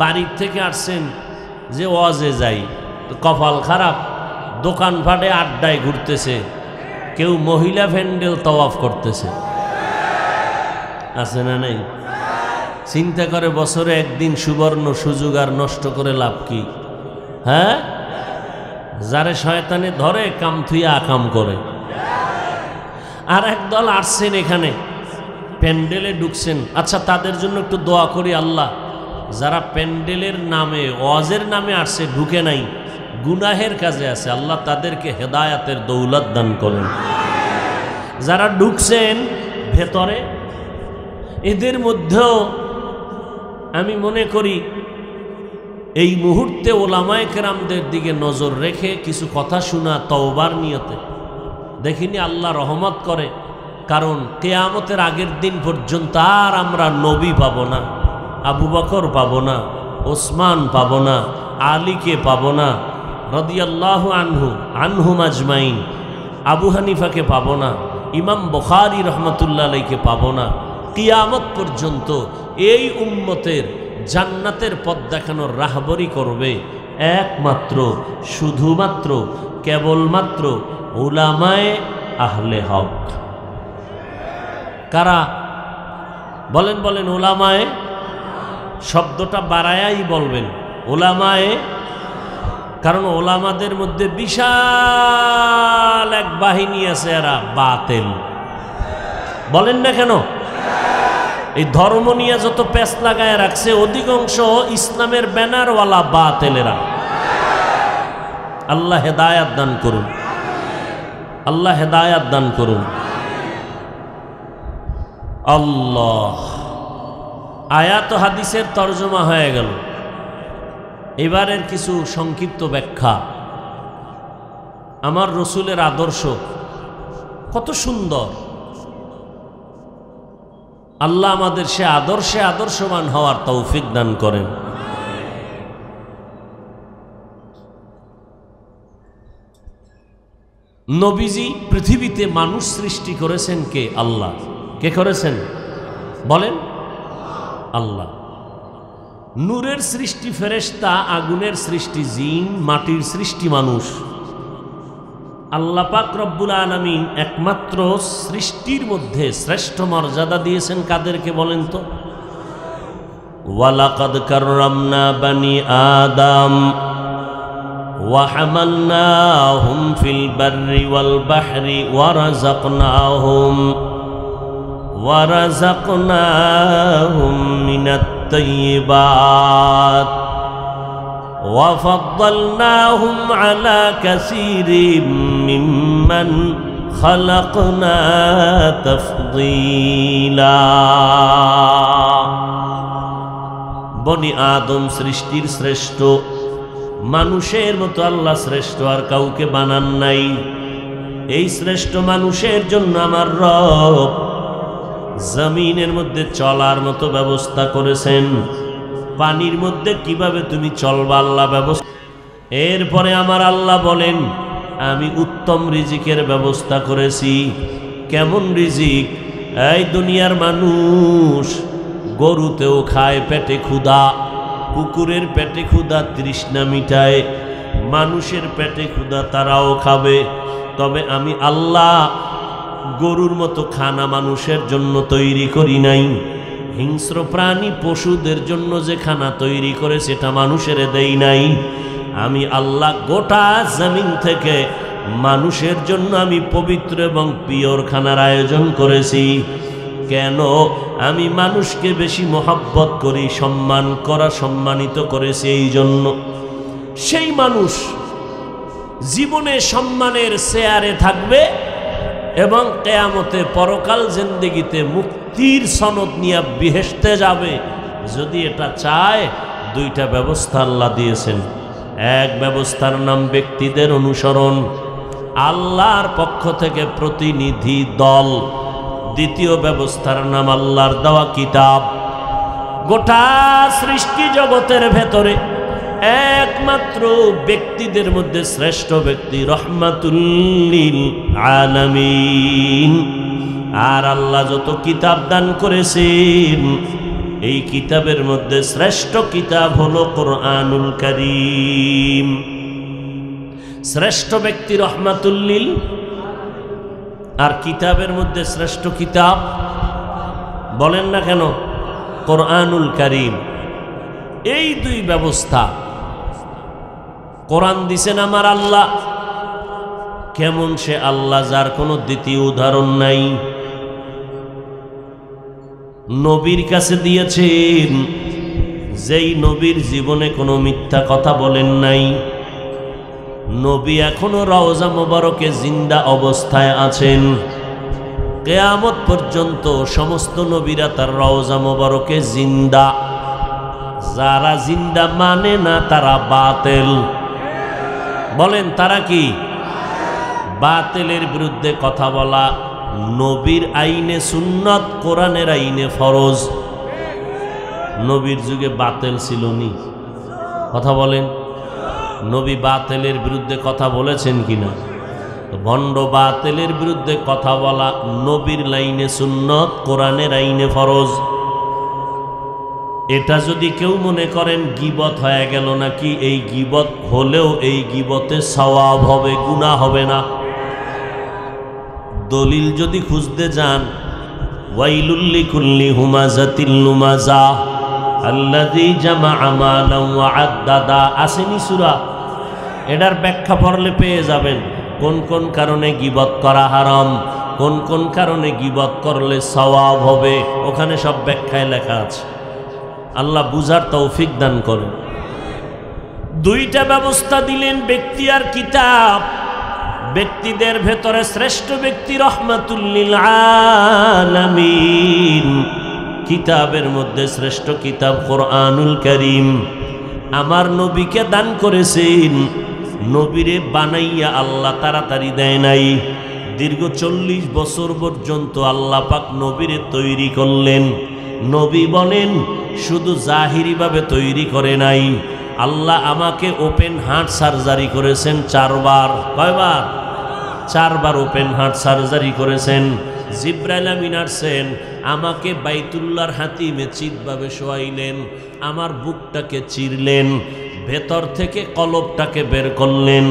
বাড়ির থেকে আসছেন যে ওয়াজে যাই, কপাল খারাপ, দোকানপাটে আড্ডায় ঘুরতেছে, কেউ মহিলা প্যান্ডেল তওয়াফ করতেছে, আছে না নেই? চিন্তা করে বছরে একদিন সুবর্ণ সুযোগ আর নষ্ট করে লাভ কি? হ্যাঁ, যারে শয়তানে ধরে কাম থুইয়া আকাম করে। আর একদল আসছেন এখানে প্যান্ডেলে ঢুকছেন, আচ্ছা তাদের জন্য একটু দোয়া করি, আল্লাহ যারা প্যান্ডেলের নামে ওয়াজের নামে আসছে ঢুকে নাই, গুনাহের কাজে আছে, আল্লাহ তাদেরকে হেদায়াতের দৌলত দান করেন। যারা ঢুকছেন ভেতরে, এদের মধ্যেও আমি মনে করি এই মুহূর্তে ওলামায়ে কেরামদের দিকে নজর রেখে কিছু কথা শোনা তওবার নিয়তে, দেখিনি আল্লাহ রহমত করে। কারণ কিয়ামতের আগের দিন পর্যন্ত আর আমরা নবী পাব না, আবু বকর পাব না, ওসমান পাব না, আলীকে পাব না রাদিয়াল্লাহু আনহুম আজমাইন, আবু হানিফাকে পাব না, ইমাম বুখারী রহমাতুল্লাহ আলাইহিকে পাব না। কিয়ামত পর্যন্ত এই উম্মতের জান্নাতের পথ দেখানোর রাহবরি করবে একমাত্র শুধুমাত্র কেবলমাত্র উলামায়ে আহলে হক। কারা? বলেন বলেন, উলামায়ে, শব্দটা বাড়ায়াই বলবেন উলামায়ে, কারণ ওলামাদের মধ্যে বিশাল এক বাহিনী আছে, এরা বাতিল। বলেন না কেন? এই ধর্ম নিয়ে যত পেঁচ লাগায় রাখছে অধিকাংশ ইসলামের ব্যানারওয়ালা বাতিলেরা। আল্লাহ হেদায়াত দান করুন, আল্লাহ হেদায়াত দান করুন। আল্লাহ, আয়াত হাদিসের তরজমা হয়ে গেল, এবারের কিছু সংক্ষিপ্ত ব্যাখ্যা। আমার রসুলের আদর্শ কত সুন্দর, আল্লাহ আমাদের সে আদর্শে আদর্শবান হওয়ার তৌফিক দান করেন। নবীজি পৃথিবীতে মানুষ সৃষ্টি করেছেন কে? আল্লাহ। কে করেছেন বলেন? আল্লাহ। নূরের সৃষ্টি ফেরেশতা, আগুনের সৃষ্টি জিন, মাটির সৃষ্টি মানুষ। আল্লাহ পাক রব্বুল আলামিন একমাত্র সৃষ্টির মধ্যে শ্রেষ্ঠ মর্যাদা দিয়েছেন কাদেরকে বলেন তো? ওয়ালাকাদ কাররামনা বানি আদম ওয়া হামালনাহুম ফিল বাররি ওয়াল বাহরি ওয়া রাযাকনাহুম মিনাত তাইয়্যিবাত ওয়া ফাদ্দালনাহুম আলা কাসীরিম মিম্মান খালাকনা তাফদীলা। বনি আদম সৃষ্টির শ্রেষ্ঠ, মানুষের মতো আল্লাহ শ্রেষ্ঠ আর কাউকে বানান নাই। এই শ্রেষ্ঠ মানুষের জন্য আমার রব জমিনের মধ্যে চলার মতো ব্যবস্থা করেছেন। পানির মধ্যে কিভাবে তুমি চলবা আল্লাহ ব্যবস্থা। এরপরে আমার আল্লাহ বলেন আমি উত্তম রিজিকের ব্যবস্থা করেছি। কেমন রিজিক? এই দুনিয়ার মানুষ গরুতেও খায় পেটে ক্ষুধা, কুকুরের পেটে ক্ষুধা তৃষ্ণা মিটায়, মানুষের পেটে ক্ষুধা তারাও খাবে। তবে আমি আল্লাহ গরুর মতো খানা মানুষের জন্য তৈরি করি নাই। হিংস্র প্রাণী পশুদের জন্য যে খানা তৈরি করে সেটা মানুষের দেই নাই। আমি আল্লাহ গোটা জমিন থেকে মানুষের জন্য আমি পবিত্র এবং পিওর খানার আয়োজন করেছি। কেন? আমি মানুষকে বেশি মহব্বত করি, সম্মানিত করেছি এই জন্য। সেই মানুষ জীবনে সম্মানের চেয়ারে থাকবে এবং কিয়ামতে পরকাল জিন্দেগিতে মুক্তির সনদ নিয়ে বেহেশতে যাবে। যদি এটা চায়, দুইটা ব্যবস্থা আল্লাহ দিয়েছেন। এক ব্যবস্থার নাম ব্যক্তিদের অনুসরণ, আল্লাহর পক্ষ থেকে প্রতিনিধি দল। দ্বিতীয় ব্যবস্থার নাম আল্লাহর দেওয়া কিতাব। গোটা সৃষ্টি জগতের ভেতরে একমাত্র ব্যক্তিদের মধ্যে শ্রেষ্ঠ ব্যক্তি রহমাতুল লিল আলামিন। আর আল্লাহ যত কিতাব দান করেছেন, এই কিতাবের মধ্যে শ্রেষ্ঠ কিতাব হলো কোরআনুল কারীম। শ্রেষ্ঠ ব্যক্তি রহমাতুল্লিল। আর কিতাবের মধ্যে শ্রেষ্ঠ কিতাব বলেন না কেন? কোরআনুল কারীম। এই দুই ব্যবস্থা কোরআন দিছেন আমার আল্লাহ। কেমন সে আল্লাহ যার কোনো দ্বিতীয় উদাহরণ নাই। নবীর কাছে দিয়েছেন, যেই নবীর জীবনে কোনো মিথ্যা কথা বলেন নাই। নবী এখনো রওজা মোবারকে জিন্দা অবস্থায় আছেন। কিয়ামত পর্যন্ত সমস্ত নবীরা তার রওজা মোবারকে জিন্দা। যারা জিন্দা মানে না তারা বাতিল। বলেন তারা কি? বাতিলের বিরুদ্ধে কথা বলা নবীর আইনে সুন্নাত, কোরআনের আইনে ফরজ। নবীর যুগে বাতিল ছিল নি? কথা বলেন। নবী বাতিলের বিরুদ্ধে কথা বলেছেন কিনা? ভণ্ড বাতিলের বিরুদ্ধে কথা বলা নবীর লাইনে সুন্নাত, কোরআনের আইনে ফরজ। এটা যদি কেউ মনে করেন গীবত হয়ে গেল নাকি, এই গীবত হলেও এই গীবতে সওয়াব হবে, গুনাহ হবে না। দলিল যদি খুঁজতে যান, ওয়াইলুল লিকুল্লি হুমাযাতিল লুমাযা আল্লাযী জামাআ মালান ওয়া আদ্দাদা, আসেনি সূরা? এটার ব্যাখ্যা পড়লে পেয়ে যাবেন কোন কোন কারণে গীবত করা হারাম, কোন কোন কারণে গীবত করলে সওয়াব হবে। ওখানে সব ব্যাখ্যায় লেখা আছে। আল্লাহ বুঝার তৌফিক দান করেন। দুইটা ব্যবস্থা দিলেন, ব্যক্তি আর কিতাব। ব্যক্তিদের ভেতরে শ্রেষ্ঠ ব্যক্তি রহমাতুল লিল আলামিন। কিতাবের মধ্যে শ্রেষ্ঠ কিতাব কোরআনুল কারীম। আমার নবীকে দান করেছেন। নবীরে বানাইয়া আল্লাহ তাড়াতাড়ি দেয় নাই। দীর্ঘ 40 বছর পর্যন্ত আল্লাহ পাক নবীরে তৈরি করলেন। নবী বলেন শুধু জাহিরিভাবে তৈরি করে নাই, আল্লাহ আমাকে ওপেন হার্ট সার্জারি করেছেন 4 বার। কয়বার? 4 বার ওপেন হার্ট সার্জারি করেছেন। জিব্রাইল আমিন আসছেন, আমাকে বাইতুল্লাহর হাতিমে চিতভাবে শোয়াইলেন, আমার বুকটাকে চিরলেন, ভেতর থেকে কলবটাকে বের করলেন,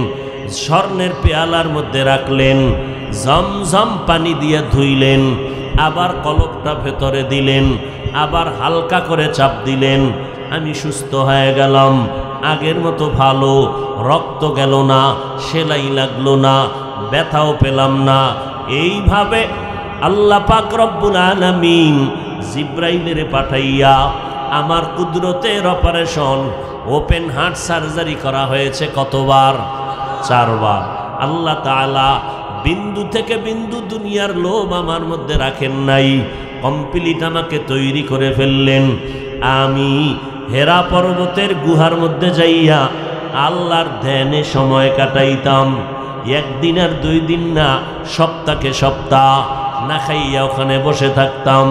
স্বর্ণের পেয়ালার মধ্যে রাখলেন, ঝমঝম পানি দিয়ে ধুইলেন, আবার কলবটা ভেতরে দিলেন, আবার হালকা করে চাপ দিলেন। আমি সুস্থ হয়ে গেলাম, আগের মতো ভালো, রক্ত গেল না, সেলাই লাগলো না, ব্যথাও পেলাম না। এইভাবে আল্লাহ পাক রব্বুল আলামিন জিব্রাইলের পাঠাইয়া আমার কুদরতের অপারেশন ওপেন হার্ট সার্জারি করা হয়েছে কতবার? 4 বার। আল্লাহ তাআলা বিন্দু থেকে বিন্দু দুনিয়ার লোভ আমার মধ্যে রাখেন নাই, কমপ্লিট আমাকে তৈরি করে ফেললেন। আমি হেরা পর্বতের গুহার মধ্যে যাইয়া আল্লাহর ধ্যানে সময় কাটাইতাম। 1 দিন আর 2 দিন না, সপ্তাহে সপ্তাহ না খাইয়া ওখানে বসে থাকতাম।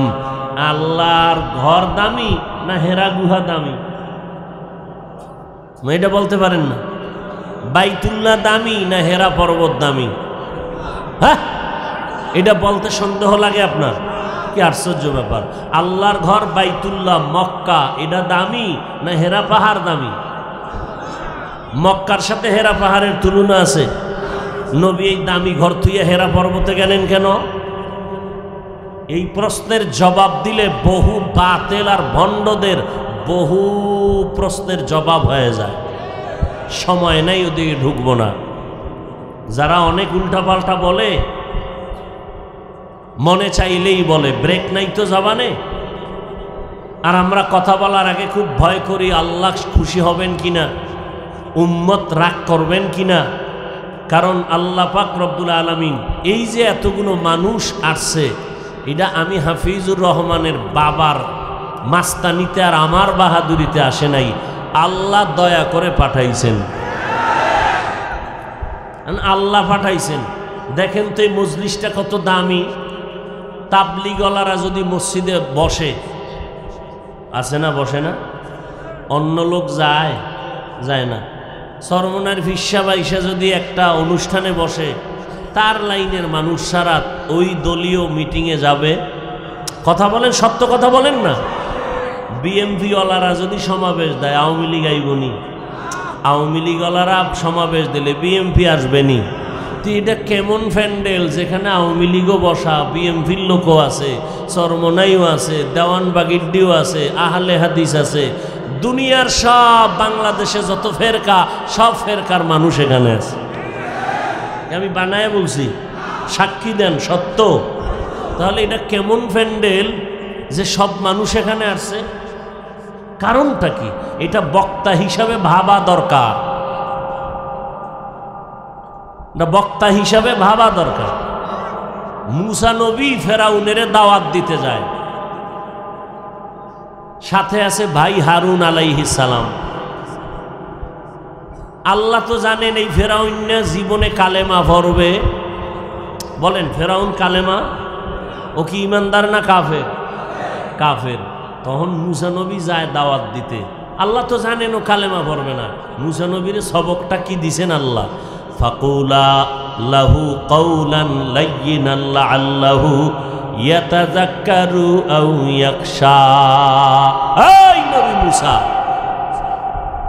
আল্লাহর ঘর দামি না হেরা গুহা দামি? এটা বলতে পারেন না? বাইতুল্লাহ দামি না হেরা পর্বত দামি? হ্যাঁ, এটা বলতে সন্দেহ লাগে আপনার? কি আশ্চর্য ব্যাপার! আল্লাহর ঘর বাইতুল্লাহ মক্কা, এটা দামি না হেরা পাহাড় দামি? মক্কার সাথে হেরা পাহাড়ের তুলনা আছে? নবী এই দামি ঘর থুইয়া হেরা পর্বতে গেলেন কেন? এই প্রশ্নের জবাব দিলে বহু বাতিল আর ভণ্ডদের বহু প্রশ্নের জবাব হয়ে যায়। সময় নাই, ওদিকে ঢুকবো না। যারা অনেক উল্টাপাল্টা বলে, মনে চাইলেই বলে, ব্রেক নাই তো জবানে। আর আমরা কথা বলার আগে খুব ভয় করি, আল্লাহ খুশি হবেন কিনা, উম্মত রাগ করবেন কিনা। কারণ আল্লাহ পাক রব্বুল আলামিন এই যে এতগুলো মানুষ আসছে, এটা আমি হাফিজুর রহমানের বাবার মাস্তানিতে আর আমার বাহাদুরিতে আসে নাই, আল্লাহ দয়া করে পাঠাইছেন। আল্লাহ পাঠাইছেন। দেখেন তো এই মজলিসটা কত দামি। তাবলিগলারা যদি মসজিদে বসে, আছে না? বসে না? অন্য লোক যায়? যায় না। সরমনার ফিসা বাইসা যদি একটা অনুষ্ঠানে বসে, তার লাইনের মানুষ সারা ওই দলীয় মিটিংয়ে যাবে? কথা বলেন, সত্য কথা বলেন না? বিএমপিওয়ালারা যদি সমাবেশ দেয়, আওয়ামী লীগ আইবনি? আওয়ামী লীগওয়ালারা সমাবেশ দিলে বিএমপি আসবেনি। তো এটা কেমন প্যান্ডেল যেখানে আওয়ামী লীগও বসা, বিএমপির লোকও আছে, চরমনাইও আছে, দেওয়ানবাগিড্ডিও আছে, আহলে হাদিস আছে, দুনিয়ার সব বাংলাদেশে যত ফেরকা সব ফেরকার মানুষ এখানে আছে। আমি বানায় বলছি, সাক্ষী দেন সত্য। তাহলে এটা কেমন প্যান্ডেল যে সব মানুষ এখানে আসছে? কারণটা কি? এটা বক্তা হিসাবে ভাবা দরকার, বক্তা হিসাবে ভাবা দরকার। মুসা নবী ফেরাউনের দাওয়াত দিতে যায়, সাথে আছে ভাই হারুন আলাইহিস সালাম। আল্লাহ তো জানেন এই ফেরাউন জীবনে কালেমা পড়বে। বলেন ফেরাউন কালেমা, ও কি ইমানদার না কাফের? কাফের। তখন মুসা নবী যায় দাওয়াত দিতে, আল্লাহ তো জানেন ও কালেমা পড়বে না। মুসা নবীর সবকটা কি দিছেন আল্লাহ? ফাকুলা লাহু কাউলান লাইয়িনান লাআল্লাহু ইয়াতাযাক্কারু আও ইয়াখশা। এই নবী মুসা,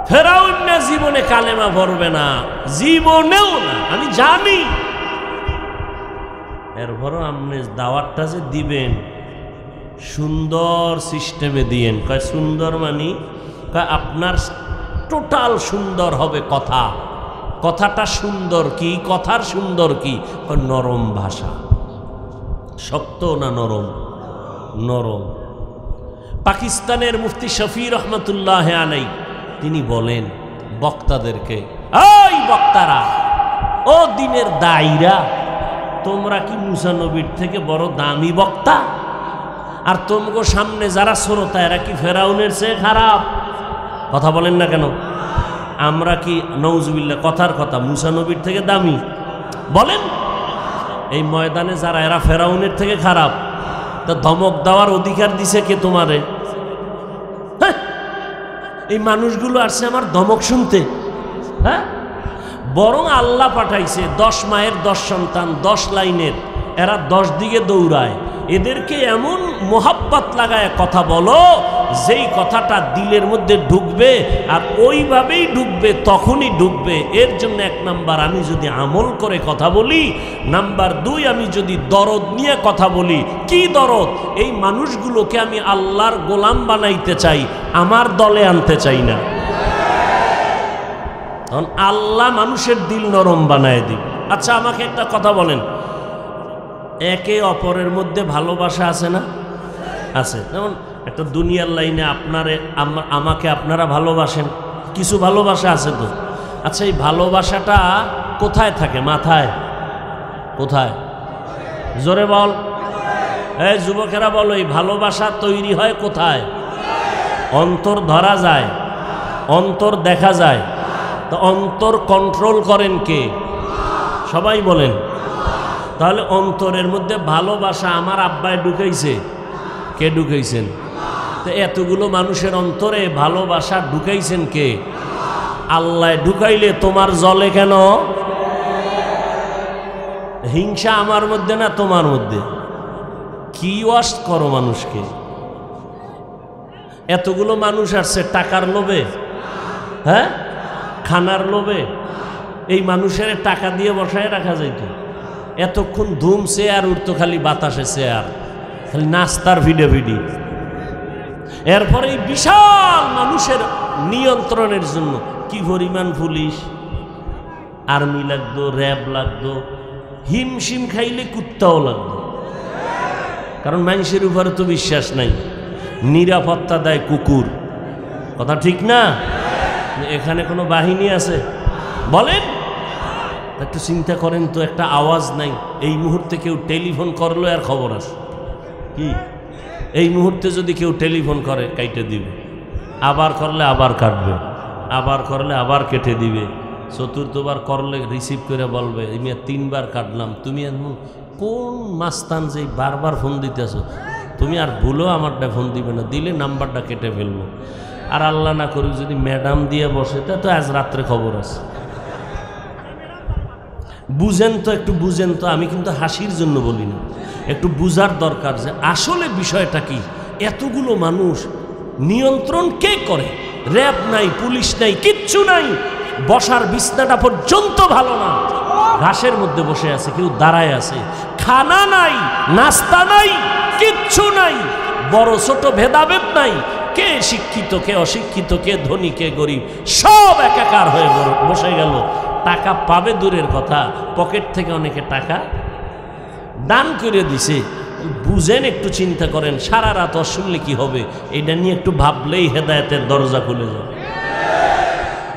ফেরাউন না জীবনে কালেমা পড়বে না, জীবনেও না, আমি জানি। এরপরও আপনি দাওয়াতটা যে দিবেন সুন্দর সিস্টেমে দিয়েন। কয় সুন্দর মানি? কয় আপনার টোটাল সুন্দর হবে কথা। কথাটা সুন্দর কি? কথার সুন্দর কি? নরম ভাষা। শক্ত না নরম? নরম। পাকিস্তানের মুফতি শফি রহমতুল্লাহ আলাইহি তিনি বলেন বক্তাদেরকে, এই বক্তারা, ও দিনের দায়ীরা, তোমরা কি মুসা নবীর থেকে বড় দামি বক্তা? আর তোমগো সামনে যারা শ্রোতা এরা কি ফেরাউনের চেয়ে খারাপ? কথা বলেন না কেন? আমরা কি নউজুবিল্লাহ কথার কথা মুসা নবীর থেকে দামি? বলেন। এই ময়দানে যারা এরা ফেরাউনের থেকে খারাপ, তা ধমক দেওয়ার অধিকার দিছে কে তোমারে? এই মানুষগুলো আসছে আমার ধমক শুনতে। হ্যাঁ, বরং আল্লাহ পাঠাইছে 10 মায়ের 10 সন্তান, 10 লাইনের, এরা 10 দিকে দৌড়ায়। এদেরকে এমন মোহাব্বত লাগায় কথা বলো যেই কথাটা দিলের মধ্যে ঢুকবে আর ওইভাবেই ঢুকবে, তখনই ঢুকবে। এর জন্য 1 নাম্বার আমি যদি আমল করে কথা বলি, নাম্বার 2 আমি যদি দরদ নিয়ে কথা বলি। কি দরদ? এই মানুষগুলোকে আমি আল্লাহর গোলাম বানাইতে চাই, আমার দলে আনতে চাই না। তখন আল্লাহ মানুষের দিল নরম বানায় দিবে। আচ্ছা আমাকে একটা কথা বলেন, একে অপরের মধ্যে ভালোবাসা আছে না? আছে। যেমন একটা দুনিয়ার লাইনে আপনারে আমাকে আপনারা ভালোবাসেন, কিছু ভালোবাসা আছে তো। আচ্ছা এই ভালোবাসাটা কোথায় থাকে? মাথায়? কোথায়? জোরে বল। এই যুবকেরা বলো, এই ভালোবাসা তৈরি হয় কোথায়? অন্তর ধরা যায়, অন্তর দেখা যায়। তো অন্তর কন্ট্রোল করেন কে? সবাই বলেন। তাহলে অন্তরের মধ্যে ভালোবাসা আমার আব্বায় ঢুকাইছে, কে ঢুকাইছেন? তো এতগুলো মানুষের অন্তরে ভালোবাসা ঢুকাইছেন কে? আল্লাহ ঢুকাইলে তোমার জলে কেন? হিংসা আমার মধ্যে না তোমার মধ্যে? কি ওয়াশ করো মানুষকে? এতগুলো মানুষ আসছে টাকার লোভে, হ্যাঁ, খানার লোভে। এই মানুষের টাকা দিয়ে বসায় রাখা যাইত, এতক্ষণ ধুম চেয়ার উঠতো, খালি বাতাসে চেয়ার, খালি নাস্তার ভিডে ভিডি। এরপরে এই বিশাল মানুষের নিয়ন্ত্রণের জন্য কি পরিমাণ পুলিশ, আর্মি লাগতো, র্যাব লাগতো, হিমশিম খাইলে কুত্তাও লাগতো। কারণ মানুষের উপরে তো বিশ্বাস নাই, নিরাপত্তা দেয় কুকুর। কথা ঠিক না? এখানে কোনো বাহিনী আছে? বলেন। একটু চিন্তা করেন তো, একটা আওয়াজ নাই। এই মুহূর্তে কেউ টেলিফোন করলো আর খবর আছে কি? এই মুহূর্তে যদি কেউ টেলিফোন করে কাইটে দিবে, আবার করলে আবার কাটবে, আবার করলে আবার কেটে দিবে, চতুর্থবার করলে রিসিভ করে বলবে আমি 3 বার কাটলাম। তুমি কোন মাস্তান যে বারবার ফোন দিতেছো? তুমি আর ভুলো আমারটা ফোন দিবে না, দিলে নাম্বারটা কেটে ফেলবো। আর আল্লাহ না করুক যদি ম্যাডাম দিয়ে বসে, তা তো আজ রাত্রে খবর আছে। বুঝেন তো, একটু বুঝেন তো। আমি কিন্তু হাসির জন্য বলি না, একটু বুঝার দরকার যে আসলে বিষয়টা কি। এতগুলো মানুষ নিয়ন্ত্রণ কে করে? র্যাব নাই, পুলিশ নাই, কিচ্ছু নাই। বসার বিছনাটা পর্যন্ত ভালো না, ঘাসের মধ্যে বসে আছে, কেউ দাঁড়ায় আছে, খানা নাই, নাস্তা নাই, কিচ্ছু নাই, বড় ছোট ভেদাভেদ নাই, কে শিক্ষিত কে অশিক্ষিত, কে ধনী কে গরিব, সব একাকার হয়ে বসে গেল। টাকা পাবে দূরের কথা, পকেট থেকে অনেকে টাকা দান করে দিছে। বুঝেন, একটু চিন্তা করেন, সারা রাত শুনলে কি হবে, এটা নিয়ে একটু ভাবলেই হেদায়েতের দরজা খুলে যাবে।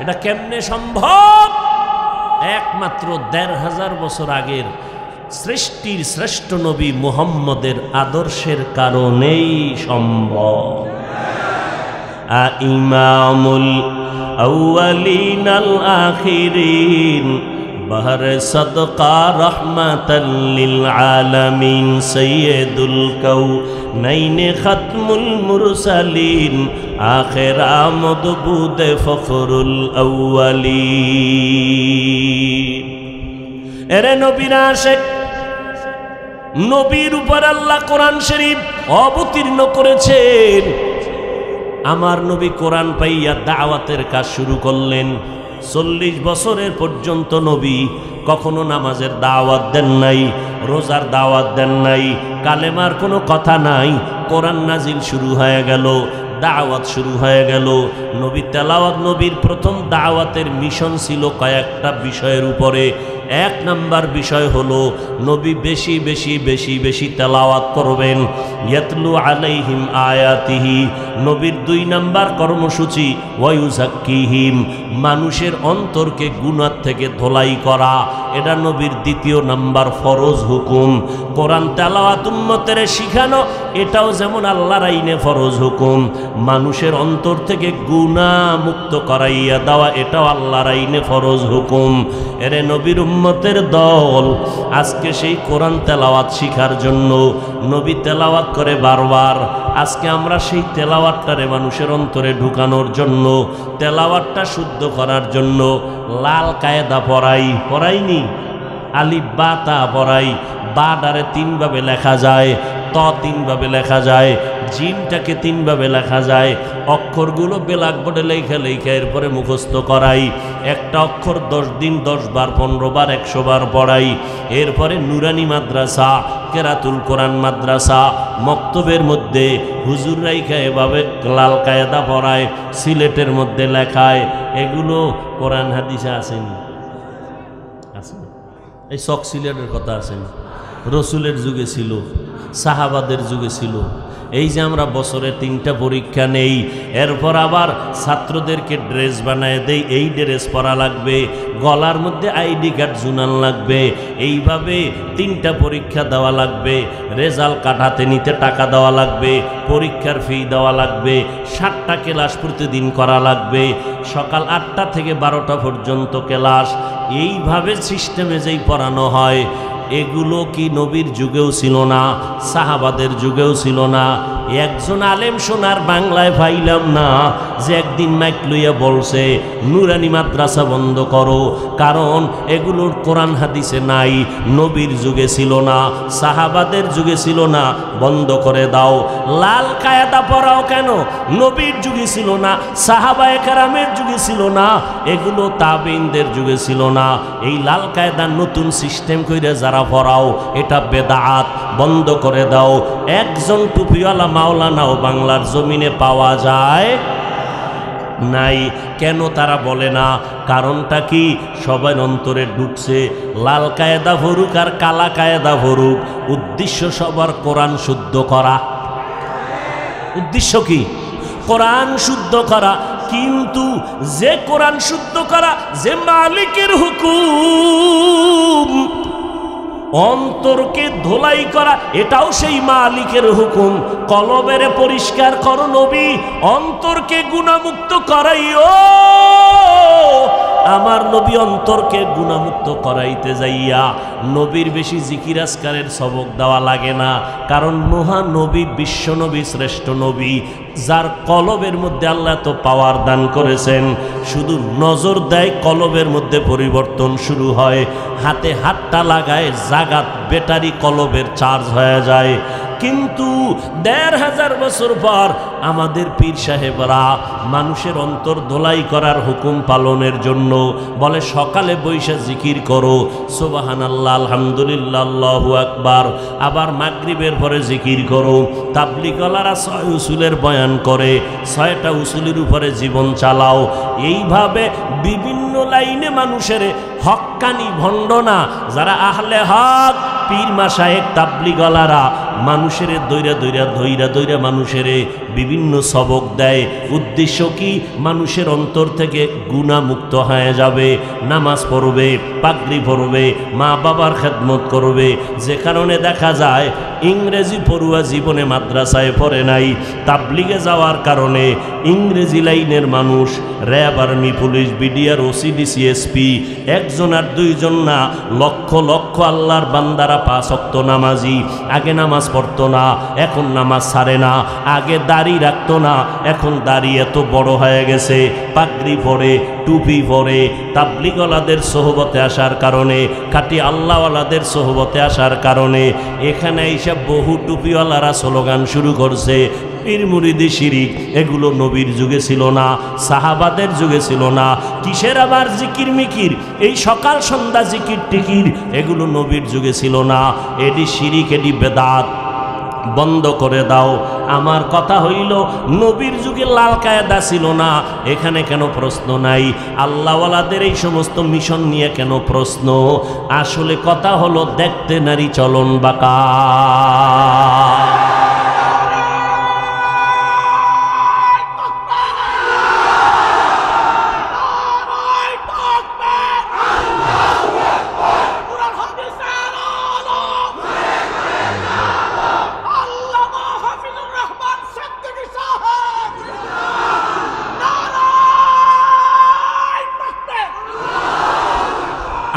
এটা কেমনে সম্ভব? একমাত্র ১৫০০ বছর আগের সৃষ্টির শ্রেষ্ঠ নবী মুহাম্মদের আদর্শের কারণেই সম্ভব। ইমামুল আউয়ালিন আল আখিরিন বহর সদকা রহমাতাল লিল আলামিন সাইয়্যিদুল কাউনাইন খাতমুল মুরসালিন আখির আমদ বুদ ফখরুল আউয়ালিন। এরে নবীর আশিক, নবীর উপর আল্লাহ কোরআন শরীফ অবতীর্ণ করেছেন। আমার নবী কোরআন পাইয়া দাওয়াতের কাজ শুরু করলেন। ৪০ বছরের পর্যন্ত নবী কখনো নামাজের দাওয়াত দেন নাই, রোজার দাওয়াত দেন নাই, কালেমার কোনো কথা নাই। কোরআন নাজিল শুরু হয়ে গেল, দাওয়াত শুরু হয়ে গেল। নবী তেলাওয়াত, নবীর প্রথম দাওয়াতের মিশন ছিল কয়েকটা বিষয়ের উপরে। ১ নাম্বার বিষয় হলো নবী বেশি বেশি বেশি বেশি তেলাওয়াত করবেন, ইয়াতলু আলাইহিম আয়াতিহি। নবীর ২ নাম্বার কর্মসূচি ওয়ায়ুযাক্কিহিম, মানুষের অন্তরকে গুনাহ থেকে ধোলাই করা, এটা নবীর ২য় নাম্বার ফরজ হুকুম। কোরআন তেলাওয়াত উম্মতের শিখানো, এটাও যেমন আল্লাহর আইনে ফরজ হুকুম। মানুষের অন্তর থেকে গুনাহ মুক্ত করাইয়া দেওয়া, এটাও আল্লাহর আইনে ফরজ হুকুম। এরে নবীর উম্মতের দল আজকে সেই কোরআন তেলাওয়াত শিখার জন্য নবী তেলাওয়াত করে বারবার। আজকে আমরা সেই তেলাওয়াতটারে মানুষের অন্তরে ঢুকানোর জন্য, তেলাওয়াতটা শুদ্ধ করার জন্য লাল কায়দা পড়াইনি, আলিফ বা তা পড়াই। বা ডারে ৩ ভাবে লেখা যায়, ত ৩ ভাবে লেখা যায়, জিমটাকে ৩ ভাবে লেখা যায়। অক্ষরগুলো ব্ল্যাকবোর্ডে লেখা এরপরে মুখস্থ করাই। একটা অক্ষর ১০ দিন ১০ বার ১৫ বার ১০০ বার পড়াই। এরপরে নুরানি মাদ্রাসা, কেরাতুল কোরআন মাদ্রাসা, মক্তবের মধ্যে হুজুর রাইখা এভাবে লাল কায়দা পড়ায়, সিলেটের মধ্যে লেখায়। এগুলো কোরআন হাদিসে আসেনি, আছে এই শখ সিলেটের কথা আসেনি, রসুলের যুগে ছিল, সাহাবাদের যুগে ছিল। এই যে আমরা বছরে ৩টা পরীক্ষা নেই, এরপর আবার ছাত্রদেরকে ড্রেস বানায় দেই, এই ড্রেস পরা লাগবে, গলার মধ্যে আইডি কার্ড জুনান লাগবে, এইভাবে 3টা পরীক্ষা দেওয়া লাগবে, রেজাল্ট কাটাতে নিতে টাকা দেওয়া লাগবে, পরীক্ষার ফি দেওয়া লাগবে, 7টা ক্লাস প্রতিদিন করা লাগবে, সকাল 8টা থেকে 12টা পর্যন্ত ক্লাস। এইভাবে সিস্টেমে যেই পড়ানো হয়, এগুলো কি নবীর যুগেও ছিল না, সাহাবাদের যুগেও ছিল না। একজন আলেম শোনার বাংলায় পাইলাম না যে একদিন মাইক লইয়া বলছে নুরানি মাদ্রাসা বন্ধ করো, কারণ এগুলোর কোরআন হাদিসে নাই, নবীর যুগে ছিল না, সাহাবাদের যুগে ছিল না, বন্ধ করে দাও। লাল কায়দা পড়াও কেন? নবীর যুগে ছিল না, সাহাবায়ে কেরামের যুগে ছিল না, এগুলো তাবেঈনদের যুগে ছিল না। এই লাল কায়দার নতুন সিস্টেম কইরা যারা পড়াও, এটা বেদাত, বন্ধ করে দাও। একজন টুপিওয়ালা মাওলানাও বাংলার জমিনে পাওয়া যায় নাই। কেন তারা বলে না? কারণটা কি? সবাই অন্তরে ঢুকছে। লাল কায়দা ভরুক আর কালা কায়দা ভরুক, উদ্দেশ্য সবার কোরআন শুদ্ধ করা। উদ্দেশ্য কি? কোরআন শুদ্ধ করা। কিন্তু যে কোরআন শুদ্ধ করা, যে মালিকের হুকুম, অন্তরকে ধোলাই করা, এটাও সেই মালিকের হুকুম। কলবের পরিষ্কার করো নবী, অন্তরকে গুনাহমুক্ত করাইও। আমার নবী অন্তরকে গুনাহমুক্ত করাইতে যাইয়া নবীর বেশি জিকির আজকারের সবক দেওয়া লাগে না, কারণ মহানবী বিশ্ব নবী, শ্রেষ্ঠ নবী, যার কলবের মধ্যে আল্লাহ তো পাওয়ার দান করেছেন, শুধু নজর দেয় কলবের মধ্যে পরিবর্তন শুরু হয়, হাতে হাতটা লাগায় জাগাত ব্যাটারি কলবের চার্জ হয়ে যায়। কিন্তু ১৫০০ বছর পর আমাদের পীর সাহেবরা মানুষের অন্তর ধোলাই করার হুকুম পালনের জন্য বলে সকালে বৈশা জিকির করো সুবহানাল্লাহ, আলহামদুলিল্লাহ, আল্লাহু আকবার, আবার মাগরিবের পরে জিকির করো। তাবলীগওয়ালারা ৬ উসুলের বয়ান করে, ৬টা উসুলের উপরে জীবন চালাও। এইভাবে বিভিন্ন লাইনে মানুষের হক্কানি ভণ্ডনা যারা আহলে হক পীর মাশায়েখ তাবলীগওয়ালারা মানুষের দইরা মানুষের বিভিন্ন সবক দেয়। উদ্দেশ্য কি? মানুষের অন্তর থেকে গুনাহমুক্ত হয়ে যাবে, নামাজ পড়বে, পাগড়ি পরবে, মা বাবার খেদমত করবে। যে কারণে দেখা যায় ইংরেজি পড়ুয়া জীবনে মাদ্রাসায় পড়ে নাই, তাবলীগে যাওয়ার কারণে ইংরেজি লাইনের মানুষ RAB, army, police, BDR, OCD, CSP একজন আর দুইজন না, লক্ষ লক্ষ আল্লাহর বান্দারা 5 ওয়াক্ত নামাজি। আগে নামাজ পড়তো না, এখন নামাজ ছাড়ে না। আগে দাড়ি রাখতো না, এখন দাড়ি এত বড় হয়ে গেছে। পাগড়ি পরে, টুপি পরে, তাবলীগওয়ালাদের সোহবতে আসার কারণে, খাঁটি আল্লাহওয়ালাদের সোহবতে আসার কারণে এখানে এইসব বহু টুপিওয়ালারা স্লোগান শুরু করছে। পীর মুরিদি শিরিক, এগুলো নবীর যুগে ছিল না, সাহাবাদের যুগে ছিল না। কিসের আবার জিকির মিকির, এই সকাল সন্ধ্যা জিকির টিকির, এগুলো নবীর যুগে ছিল না। এটি শিরিক, এটি বেদাত, বন্ধ করে দাও। আমার কথা হইল নবীর যুগে লাল কায়দা ছিল না, এখানে কেন প্রশ্ন নাই? আল্লাহওয়ালাদের এই সমস্ত মিশন নিয়ে কেন প্রশ্ন? আসলে কথা হলো দেখতে নারী চলন বাঁকা।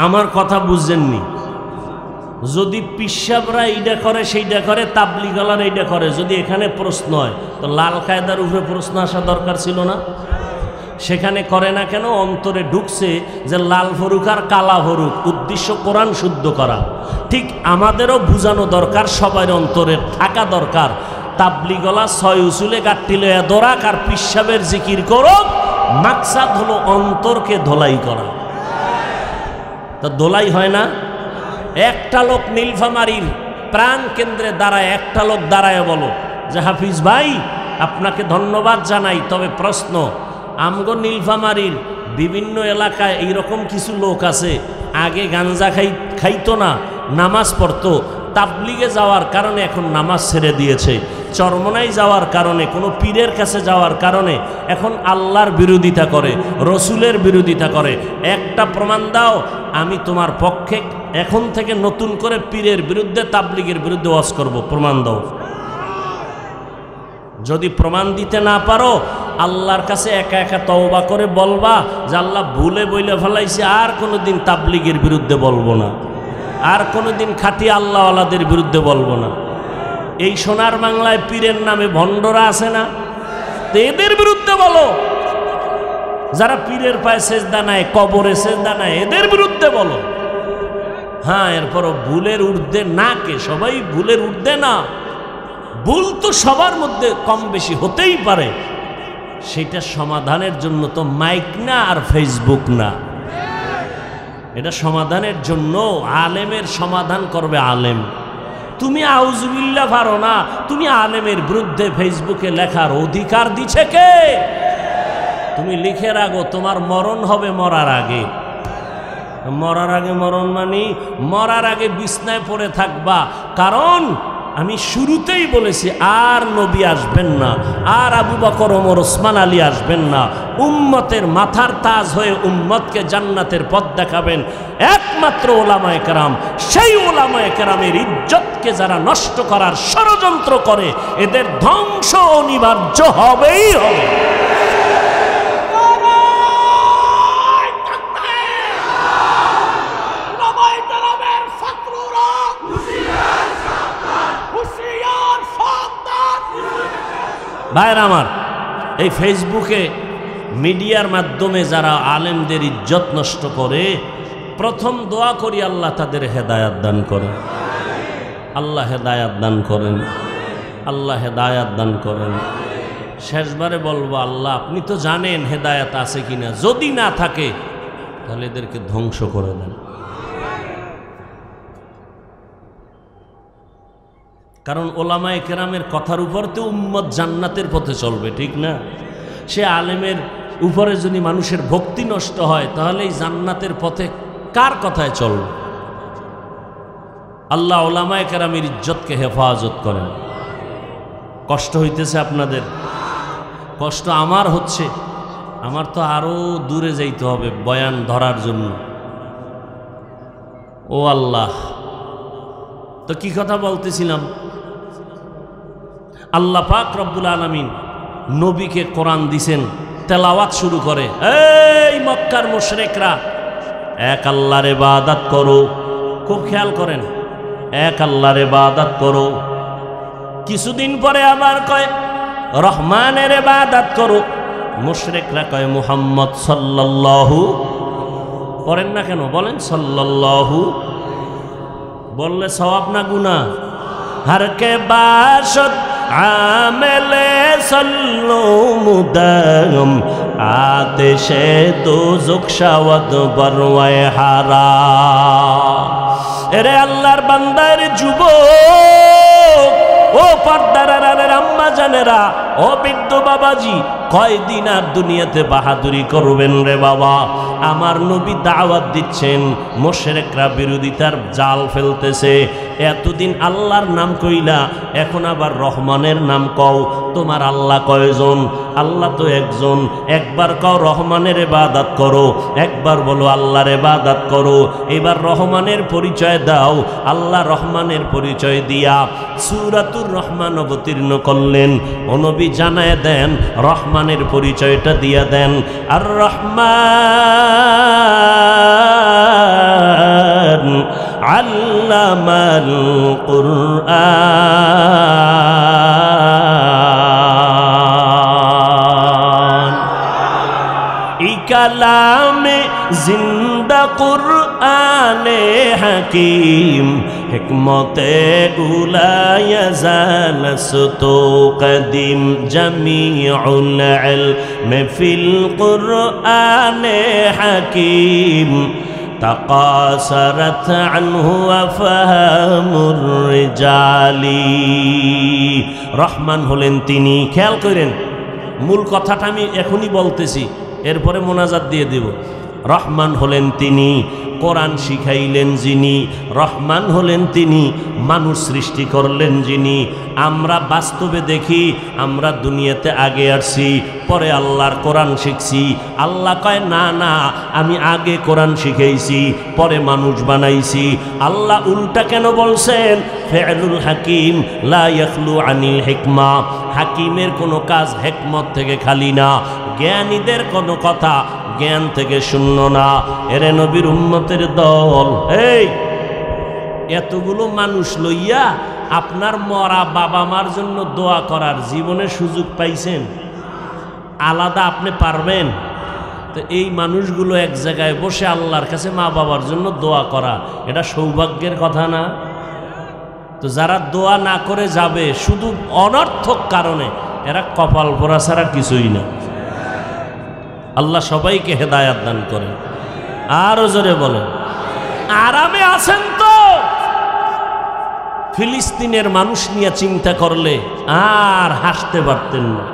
আমার কথা বুঝছেননি? যদি পিসাবরা এইটা করে সেইটা করে, তাবলীগওয়ালারা এইটা করে, যদি এখানে প্রশ্ন হয় তো লাল কায়দার উপরে প্রশ্ন আসা দরকার ছিল না? সেখানে করে না কেন? অন্তরে ঢুকছে যে লাল ফরুক আর কালা ফরুক, উদ্দেশ্য কোরআন শুদ্ধ করা। ঠিক আমাদেরও বুঝানো দরকার, সবার অন্তরে থাকা দরকার। তাবলীগওয়ালা ৬ উসুলে গাঁটটি লইয়া দৌড়াক আর পিসাবের জিকির করুক, মাকসাদ হলো অন্তরকে ধোলাই করা। তা দোলাই হয় না? একটা লোক নীলফামারীর প্রাণ কেন্দ্রে দাঁড়ায়, একটা লোক দাঁড়ায় বলো যে হাফিজ ভাই আপনাকে ধন্যবাদ জানাই, তবে প্রশ্ন, আমগো নীলফামারীর বিভিন্ন এলাকায় এইরকম কিছু লোক আছে, আগে গাঞ্জা খাইতো না, নামাজ পড়তো, তাবলীগে যাওয়ার কারণে এখন নামাজ ছেড়ে দিয়েছে, চরমনাই যাওয়ার কারণে, কোনো পীরের কাছে যাওয়ার কারণে এখন আল্লাহর বিরোধিতা করে, রসুলের বিরোধিতা করে। একটা প্রমাণ দাও, আমি তোমার পক্ষে এখন থেকে নতুন করে পীরের বিরুদ্ধে, তাবলীগের বিরুদ্ধে ওয়াজ করব, প্রমাণ দাও। যদি প্রমাণ দিতে না পারো, আল্লাহর কাছে একা একা তওবা করে বলবা যে আল্লাহ ভুলে বইলে ফেলাইছে, আর কোনোদিন তাবলীগের বিরুদ্ধে বলবো না, আর কোনোদিন খাঁটি আল্লাহওয়ালাদের বিরুদ্ধে বলবো না। এই সোনার বাংলায় পীরের নামে ভণ্ডরা আছে না? তো এদের বিরুদ্ধে বলো। যারা পীরের পায়ে সেজদা নাই, কবরে সেজদা নাই, এদের বিরুদ্ধে বলো। হ্যাঁ, এরপরও ভুলের ঊর্ধ্বে না কে? সবাই ভুলের ঊর্ধ্বে না। ভুল তো সবার মধ্যে কম বেশি হতেই পারে, সেটা সমাধানের জন্য তো মাইক না আর ফেসবুক না। এটা সমাধানের জন্য আলেমের সমাধান করবে আলেম। তুমি আউযুবিল্লাহ পারো না, তুমি আলেমের বিরুদ্ধে ফেসবুকে লেখার অধিকার দিছে কে? তুমি লিখে রাখো, তোমার মরণ হবে মরার আগে। মরার আগে মরণ মানে মরার আগে বিছনায় পড়ে থাকবা। কারণ আমি শুরুতেই বলেছি, আর নবী আসবেন না, আর আবু বকর, ওমর, ওসমান, আলী আসবেন না। উম্মতের মাথার তাজ হয়ে উম্মতকে জান্নাতের পথ দেখাবেন একমাত্র ওলামায়ে কেরাম। সেই ওলামায়ে কেরামের ইজ্জতকে যারা নষ্ট করার ষড়যন্ত্র করে, এদের ধ্বংস অনিবার্য হবেই হবে। ভাইরা আমার, এই ফেসবুকে মিডিয়ার মাধ্যমে যারা আলেমদের ইজ্জত নষ্ট করে, প্রথম দোয়া করি আল্লাহ তাদের হেদায়াত দান করেন, আল্লাহ হেদায়াত দান করেন। আল্লাহ হেদায়াত দান করেন। শেষবারে বলবো, আল্লাহ আপনি তো জানেন হেদায়াত আছে কিনা, যদি না থাকে তাহলে এদেরকে ধ্বংস করে দেন। কারণ ওলামায়ে কেরামের কথার উপর তো উম্মত জান্নাতের পথে চলবে, ঠিক না? সে আলেমের উপরে যদি মানুষের ভক্তি নষ্ট হয় তাহলে এই জান্নাতের পথে কার কথায় চলবে? আল্লাহ ওলামায়ে কেরামের ইজ্জতকে হেফাজত করেন। কষ্ট হইতেছে আপনাদের? কষ্ট আমার হচ্ছে। আমার তো আরো দূরে যাইতে হবে বয়ান ধরার জন্য। ও আল্লাহ, তো কি কথা বলতেছিলাম? আল্লাহ পাক রব্বুল আলামিন নবীকে কোরআন দিছেন, তেলাওয়াত শুরু করে, এই মক্কার মুশরিকরা এক আল্লাহর ইবাদত করো। খুব খেয়াল করেন, এক আল্লাহর ইবাদত করো। কিছুদিন পরে আবার কয় রহমানের ইবাদত করো। মুশরিকরা কয় মুহাম্মদ সাল্লাল্লাহু, করেন না কেন? বলেন সাল্লাল্লাহু। বললে সওয়াব না গুনাহ? हर के बाशत आमेले सल्लो मुदम आतिशे दोज़ख शावत बरवाए हारा। एरे अल्लाहर बंदार जुबोक ओ पर्दारार अम्मा जानेरा ओ बिद्दु बाबाजी কয়দিন আর দুনিয়াতে বাহাদুরি করবেন রে বাবা? আমার নবী দাওয়াত দিচ্ছেন, মুশরিকরা বিরোধিতার জাল ফেলতেছে। এতদিন আল্লাহর নাম কইলা, এখন আবার রহমানের নাম কও। তোমার আল্লাহ কয়জন? আল্লাহ তো একজন। একবার কও রহমানের ইবাদত করো, একবার বলো আল্লাহর ইবাদত করো। এবার রহমানের পরিচয় দাও। আল্লাহ রহমানের পরিচয় দিয়া সূরাতুর রহমান অবতীর্ণ করলেন। ও নবী জানায় দেন, রহমানের পরিচয়টা দিয়া দেন। আর রহমান আল্লামাল কুরআন। এই কালামে জিন্দা কুরআনে হাকিম হিকমতে উলায় জালসতো কদিম জমিউল ইলম ফিল কুরআনে হাকিম তাকাসারাত আনহু আফহামুর রিজালি। রহমান হলেন তিনি। খেয়াল করেন, মূল কথাটা আমি এখনই বলতেছি, এরপরে মোনাজাত দিয়ে দেব। রহমান হলেন তিনি, কোরআন শিখাইলেন যিনি। রহমান হলেন তিনি, মানুষ সৃষ্টি করলেন যিনি। আমরা বাস্তবে দেখি, আমরা দুনিয়াতে আগে আসছি, পরে আল্লাহর কোরআন শিখছি। আল্লাহ কয় না না, আমি আগে কোরআন শিখাইছি, পরে মানুষ বানাইছি। আল্লাহ উল্টা কেন বলছেন? ফিআলুল হাকিম লা ইয়াখলু আনিল হিকমা। হাকিমের কোনো কাজ হিকমত থেকে খালি না, জ্ঞানীদের কোনো কথা জ্ঞান থেকে শূন্য না। এরে নবীর উম্মতের দল, এই এতগুলো মানুষ লইয়া আপনার মরা বাবা মার জন্য দোয়া করার জীবনে সুযোগ পাইছেন? আলাদা আপনি পারবেন? তো এই মানুষগুলো এক জায়গায় বসে আল্লাহর কাছে মা বাবার জন্য দোয়া করা, এটা সৌভাগ্যের কথা না? তো যারা দোয়া না করে যাবে শুধু অনর্থক কারণে, এরা কপাল পোড়া ছাড়া কিছুই না। আল্লাহ সবাইকে হেদায়াত দান করেন। আরো জোরে বলেন, আরামে আছেন তো? ফিলিস্তিনের মানুষ নিয়ে চিন্তা করলে আর হাসতে পারতেন না।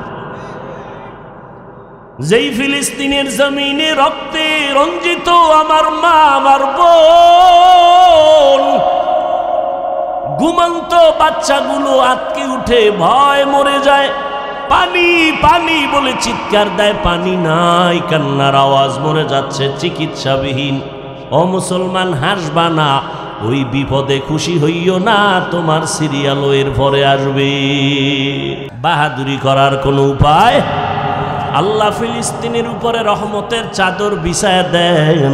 যেই ফিলিস্তিনের জমিনে রক্তে রঞ্জিত আমার মা, আমার বোন, ঘুমন্ত বাচ্চাগুলো আটকে উঠে ভয় মরে যায়। পানি পানি বলে চিৎকার দেয়, পানি নাই, কান্নার আওয়াজ, মরে যাচ্ছে চিকিৎসাবিহীন। ও মুসলমান, হাসবা না, ওই বিপদে খুশি হইও না, তোমার সিরিয়াল এর পরে আসবে। বাহাদুরি করার কোনো উপায়? আল্লাহ ফিলিস্তিনের উপরে রহমতের চাদর বিছায়া দেন,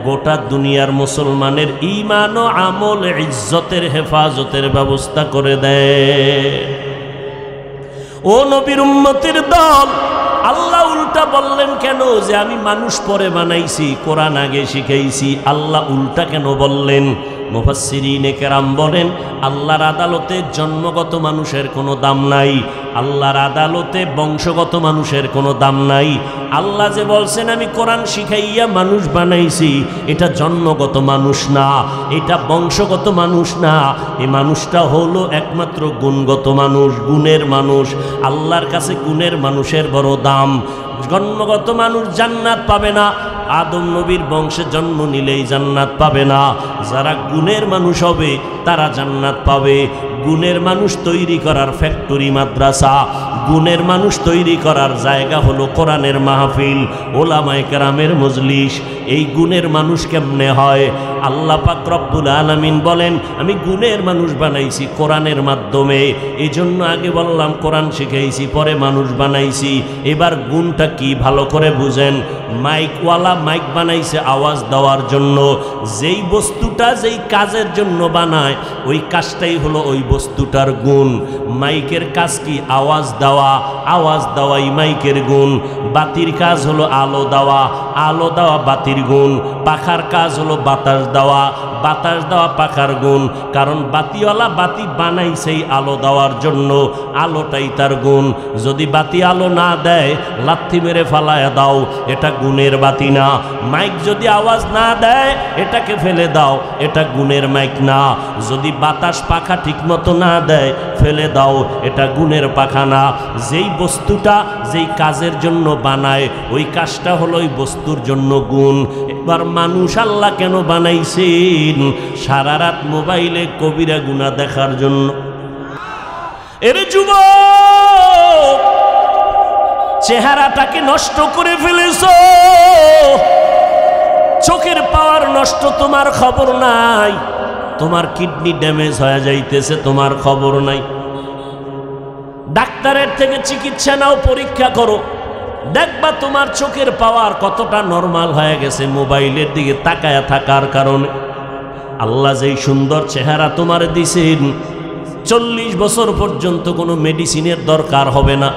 গোটা দুনিয়ার মুসলমানের ঈমান ও আমল ইজ্জতের হেফাজতের ব্যবস্থা করে দেন। ও নবীর উম্মতের দল, আল্লাহ উল্টা বললেন কেন যে আমি মানুষ পরে বানাইছি, কোরআন আগে শিখাইছি? আল্লাহ উল্টা কেন বললেন? মুফাসসিরিনে কেরাম বলেন, আল্লাহর আদালতে জন্মগত মানুষের কোনো দাম নাই, আল্লাহর আদালতে বংশগত মানুষের কোনো দাম নাই। আল্লাহ যে বলছেন আমি কোরআন শিখাইয়া মানুষ বানাইছি, এটা জন্মগত মানুষ না, এটা বংশগত মানুষ না, এই মানুষটা হলো একমাত্র গুণগত মানুষ, গুণের মানুষ। আল্লাহর কাছে গুণের মানুষের বড় দাম। জন্মগত মানুষ জান্নাত পাবে না, আদম নবীর বংশে জন্ম নিলেই জান্নাত পাবে না। যারা গুণের মানুষ হবে তারা জান্নাত পাবে। গুণের মানুষ তৈরি করার ফ্যাক্টরি মাদ্রাসা, গুণের মানুষ তৈরি করার জায়গা হলো কোরআনের মাহফিল, ওলামায়ে কেরামের মজলিস। এই গুণের মানুষ কেমনে হয়? আল্লাহ পাক রব্বুল আলামিন বলেন আমি গুণের মানুষ বানাইছি কোরআনের মাধ্যমে। এই জন্য আগে বললাম কোরআন শিখাইছি, পরে মানুষ বানাইছি। এবার গুণটা কি ভালো করে বুঝেন। মাইকওয়ালা মাইক বানাইছে আওয়াজ দেওয়ার জন্য। যেই বস্তুটা যেই কাজের জন্য বানায় ওই কাজটাই হলো ওই বস্তুটার গুণ। মাইকের কাজ কি? আওয়াজ দেওয়া, আওয়াজ দেওয়াই মাইকের গুণ। বাতির কাজ হলো আলো দেওয়া, আলো দেওয়া বাতির গুণ। পাখার কাজ হলো বাতাস দেওয়া, বাতাস দেওয়া পাখার গুণ। কারণ বাতিওয়ালা বাতি বানাইছেই আলো দেওয়ার জন্য, আলোটাই তার গুণ। যদি বাতি আলো না দেয় লাথি মেরে ফালায়া দাও, এটা গুণের বাতি না। মাইক যদি আওয়াজ না দেয় এটাকে ফেলে দাও, এটা গুণের মাইক না। যদি বাতাস পাখা ঠিকমতো না দেয় ফেলে দাও, এটা গুণের পাখা না। যেই বস্তুটা যেই কাজের জন্য বানায় ওই কাজটা হলো ওই বস্তুর জন্য গুণ। এবার মানুষ আল্লাহ কেন বানাইছেন? সারা রাত মোবাইলে কবিরা গুনাহ দেখার জন্য। এর যুবক, চেহারাটাকে নষ্ট করে ফেলেছো, চোখের পাওয়ার নষ্ট, তোমার খবর নাই। তোমার কিডনি ড্যামেজ হয়ে যাইতেছে, তোমার খবর নাই। ডাক্তারের থেকে চিকিৎসা নাও, পরীক্ষা করো, দেখবা তোমার চোখের পাওয়ার কতটা নরমাল হয়ে গেছে মোবাইলের দিকে তাকায়া থাকার কারণে। আল্লাহ যেই সুন্দর চেহারা তোমার দিছেন, 40 বছর পর্যন্ত কোনো মেডিসিনের দরকার হবে না,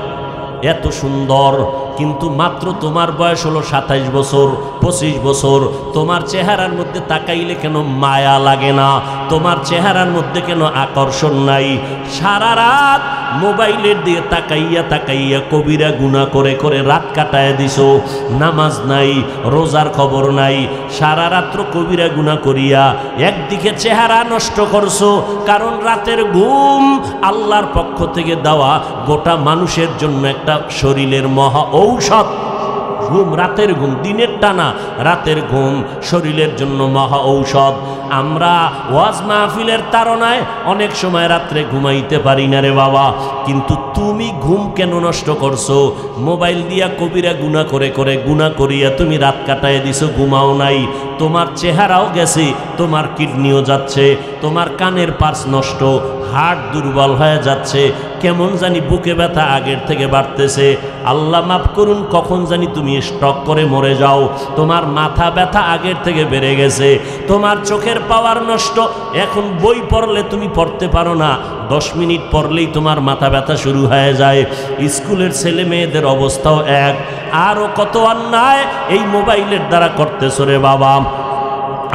এত সুন্দর। কিন্তু মাত্র তোমার বয়স হলো 27 বছর, 25 বছর। তোমার চেহারার মধ্যে তাকাইলে কেন মায়া লাগে না? তোমার চেহারার মধ্যে কেন আকর্ষণ নাই? সারা রাত মোবাইলের দিকে তাকাইয়া তাকাইয়া কবিরা গুনাহ করে করে রাত কাটায় দিছো। নামাজ নাই, রোজার খবর নাই, সারা রাত্র কবিরা গুনাহ করিয়া একদিকে চেহারা নষ্ট করছো। কারণ রাতের ঘুম আল্লাহর পক্ষ থেকে দেওয়া গোটা মানুষের জন্য একটা শরীরের মহা ঔষধ। ঘুম, রাতের ঘুম, দিনের টানা রাতের ঘুম শরীরের জন্য মহা ঔষধ। আমরা ওয়াজ মাহফিলের তাড়নায় অনেক সময় রাত্রে ঘুমাইতে পারি না রে বাবা। কিন্তু তুমি ঘুম কেন নষ্ট করছো? মোবাইল দিয়া কবিরা গুনাহ করে করে গুনাহ করিয়া তুমি রাত কাটায় দিছো, ঘুমাও নাই। তোমার চেহারাও গেছে, তোমার কিডনিও যাচ্ছে, তোমার কানের পার্স নষ্ট, হার্ট দুর্বল হয়ে যাচ্ছে, কেমন জানি বুকে ব্যথা আগের থেকে বাড়তেছে। আল্লাহ মাফ করুন, কখন জানি তুমি স্ট্রোক করে মরে যাও। তোমার মাথা ব্যথা আগের থেকে বেড়ে গেছে, তোমার চোখের পাওয়ার নষ্ট। এখন বই পড়লে তুমি পড়তে পারো না, 10 মিনিট পড়লেই তোমার মাথা ব্যথা শুরু হয়ে যায়। স্কুলের ছেলে মেয়েদের অবস্থাও এক। আরও কত অন্যায় এই মোবাইলের দ্বারা করতেছো রে বাবা।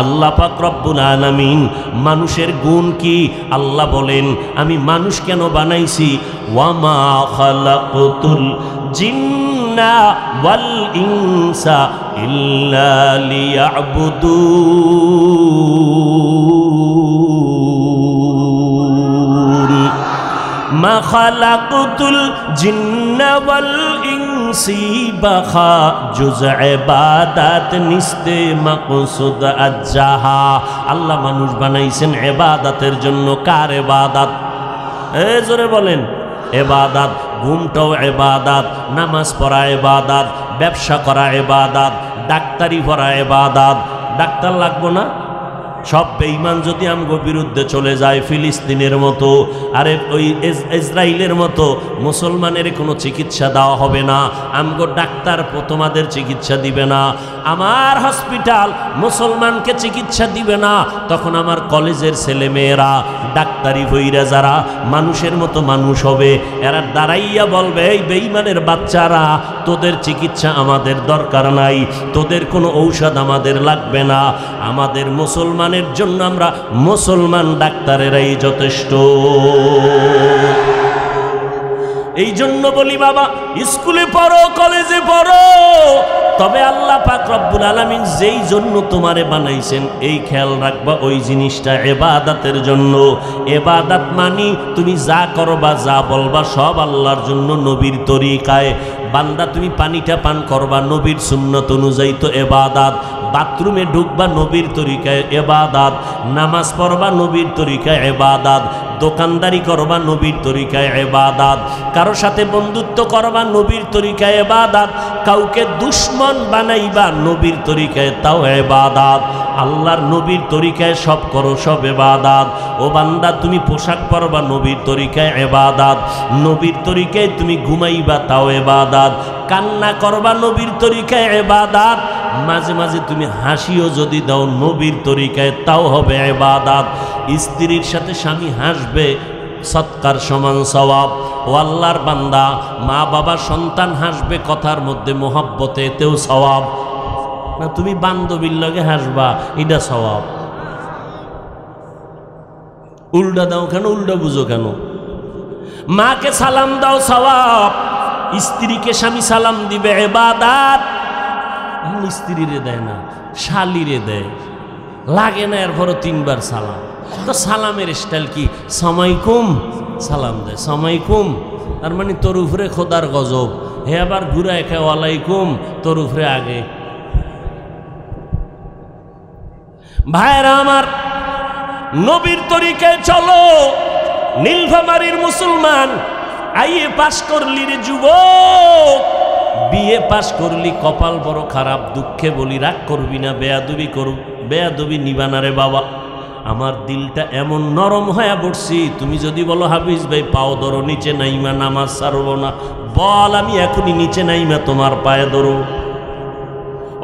আল্লাহ পাক রব্বুল আলামিন মানুষের গুণ কি? আল্লাহ বলেন আমি মানুষ কেন বানাইছি? ওয়ামা খালাকতুল জিন্না ওয়াল ইনসা ইল্লা লিয়াবুদুন। মা খালাকতুল জিন্না ওয়াল ইনসি বাখা জুজ ইবাদত নিস্তে মাকসুদ আজ্জাহা। আল্লাহ মানুষ বানাইছেন ইবাদতের জন্য। কার ইবাদত? জোরে বলেন। ইবাদত। ঘুমটাও ইবাদত, নামাজ পড়া ইবাদত, ব্যবসা করা ইবাদত, ডাক্তারি পড়া ইবাদত। ডাক্তার লাগবো না? সব বেঈমান যদি আমগো বিরুদ্ধে চলে যায় ফিলিস্তিনের মতো, আরে ওই ইসরায়েলের মতো, মুসলমানের কোনো চিকিৎসা দেওয়া হবে না, আমগো ডাক্তার তোমাদের চিকিৎসা দিবে না, আমার হসপিটাল মুসলমানকে চিকিৎসা দিবে না, তখন আমার কলেজের ছেলে মেয়েরা ডাক্তারি হইরা যারা মানুষের মতো মানুষ হবে, এরা দাঁড়াইয়া বলবে এই বেঈমানের বাচ্চারা তোদের চিকিৎসা আমাদের দরকার নাই, তোদের কোনো ঔষধ আমাদের লাগবে না, আমাদের মুসলমানের জন্য আমরা মুসলমান ডাক্তারেরাই যথেষ্ট। এই জন্য বলি বাবা, স্কুলে পড়ো, কলেজে পড়ো, তবে আল্লাহ পাক রব্বুল আলামিন যেই জন্য তোমারে বানাইছেন এই খেয়াল রাখবা ওই জিনিসটা ইবাদতের জন্য। ইবাদত মানি তুমি যা করবা যা বলবা সব আল্লাহর জন্য, নবীর তরিকায়। বান্দা তুমি পানিটা পান করবা নবীর সুন্নত অনুযায়ী তো ইবাদত, বাথরুমে ঢুকবা নবীর তরিকায় ইবাদত, নামাজ পড়বা নবীর তরিকায় ইবাদত, দোকানদারি করবা নবীর তরিকায় ইবাদত, কারো সাথে বন্ধুত্ব করবা নবীর তরিকায় ইবাদত, কাউকে দুশমন বানাইবা নবীর তরিকায় তাও ইবাদত। আল্লাহর নবীর তরিকায় সব করো, সব ইবাদত। ও বান্দা তুমি পোশাক পরবা নবীর তরিকায় ইবাদত, নবীর তরিকায় তুমি ঘুমাইবা তাও ইবাদত, কান্না করবা নবীর তরিকায় ইবাদত, মাঝে মাঝে তুমি হাসিও যদি দাও নবীর তরিকায় তাও হবে ইবাদত। স্ত্রীর সাথে স্বামী হাসবে সৎকার সমান সওয়াব। ও আল্লাহর বান্দা, মা বাবা সন্তান হাসবে কথার মধ্যে মোহাব্বতে, এতেও সওয়াব। না তুমি বান্ধবীর লগে হাসবা এটা সওয়াব। উল্টা দাও কেন, উল্টা বুঝো কেন? মাকে সালাম দাও সওয়াব, স্ত্রীকে স্বামী সালাম দিবে ইবাদত। স্ত্রীরে দেয় না, শালিরে দেয়, লাগে না এরপরও 3 বার সালাম। তো সালামের স্টাইল কি? সামাইকুম সালাম দেয়, সামাইকুম, তার মানে তোর উপরে খোদার গজব। হে আবার ঘুরায় খায় ওয়ালাইকুম, তোর উপরে আগে। ভাইরা আমার, নবীর তরিকায় চলো। নীলফামারীর মুসলমান আইএ পাশ করলি রে যুবক, বিএ পাশ করলি, কপাল বড় খারাপ। দুঃখে বলি রাগ করবি না, বেয়াদবি করব, বেয়াদবি নিবানা রে বাবা। আমার দিলটা এমন নরম হয়ে পড়ছি, তুমি যদি বলো হাফিজ ভাই পাও ধরো, নিচে নাইমা নামাজ ছাড়ব না, বল আমি এখনই নিচে নাইমা তোমার পায়ে ধরো।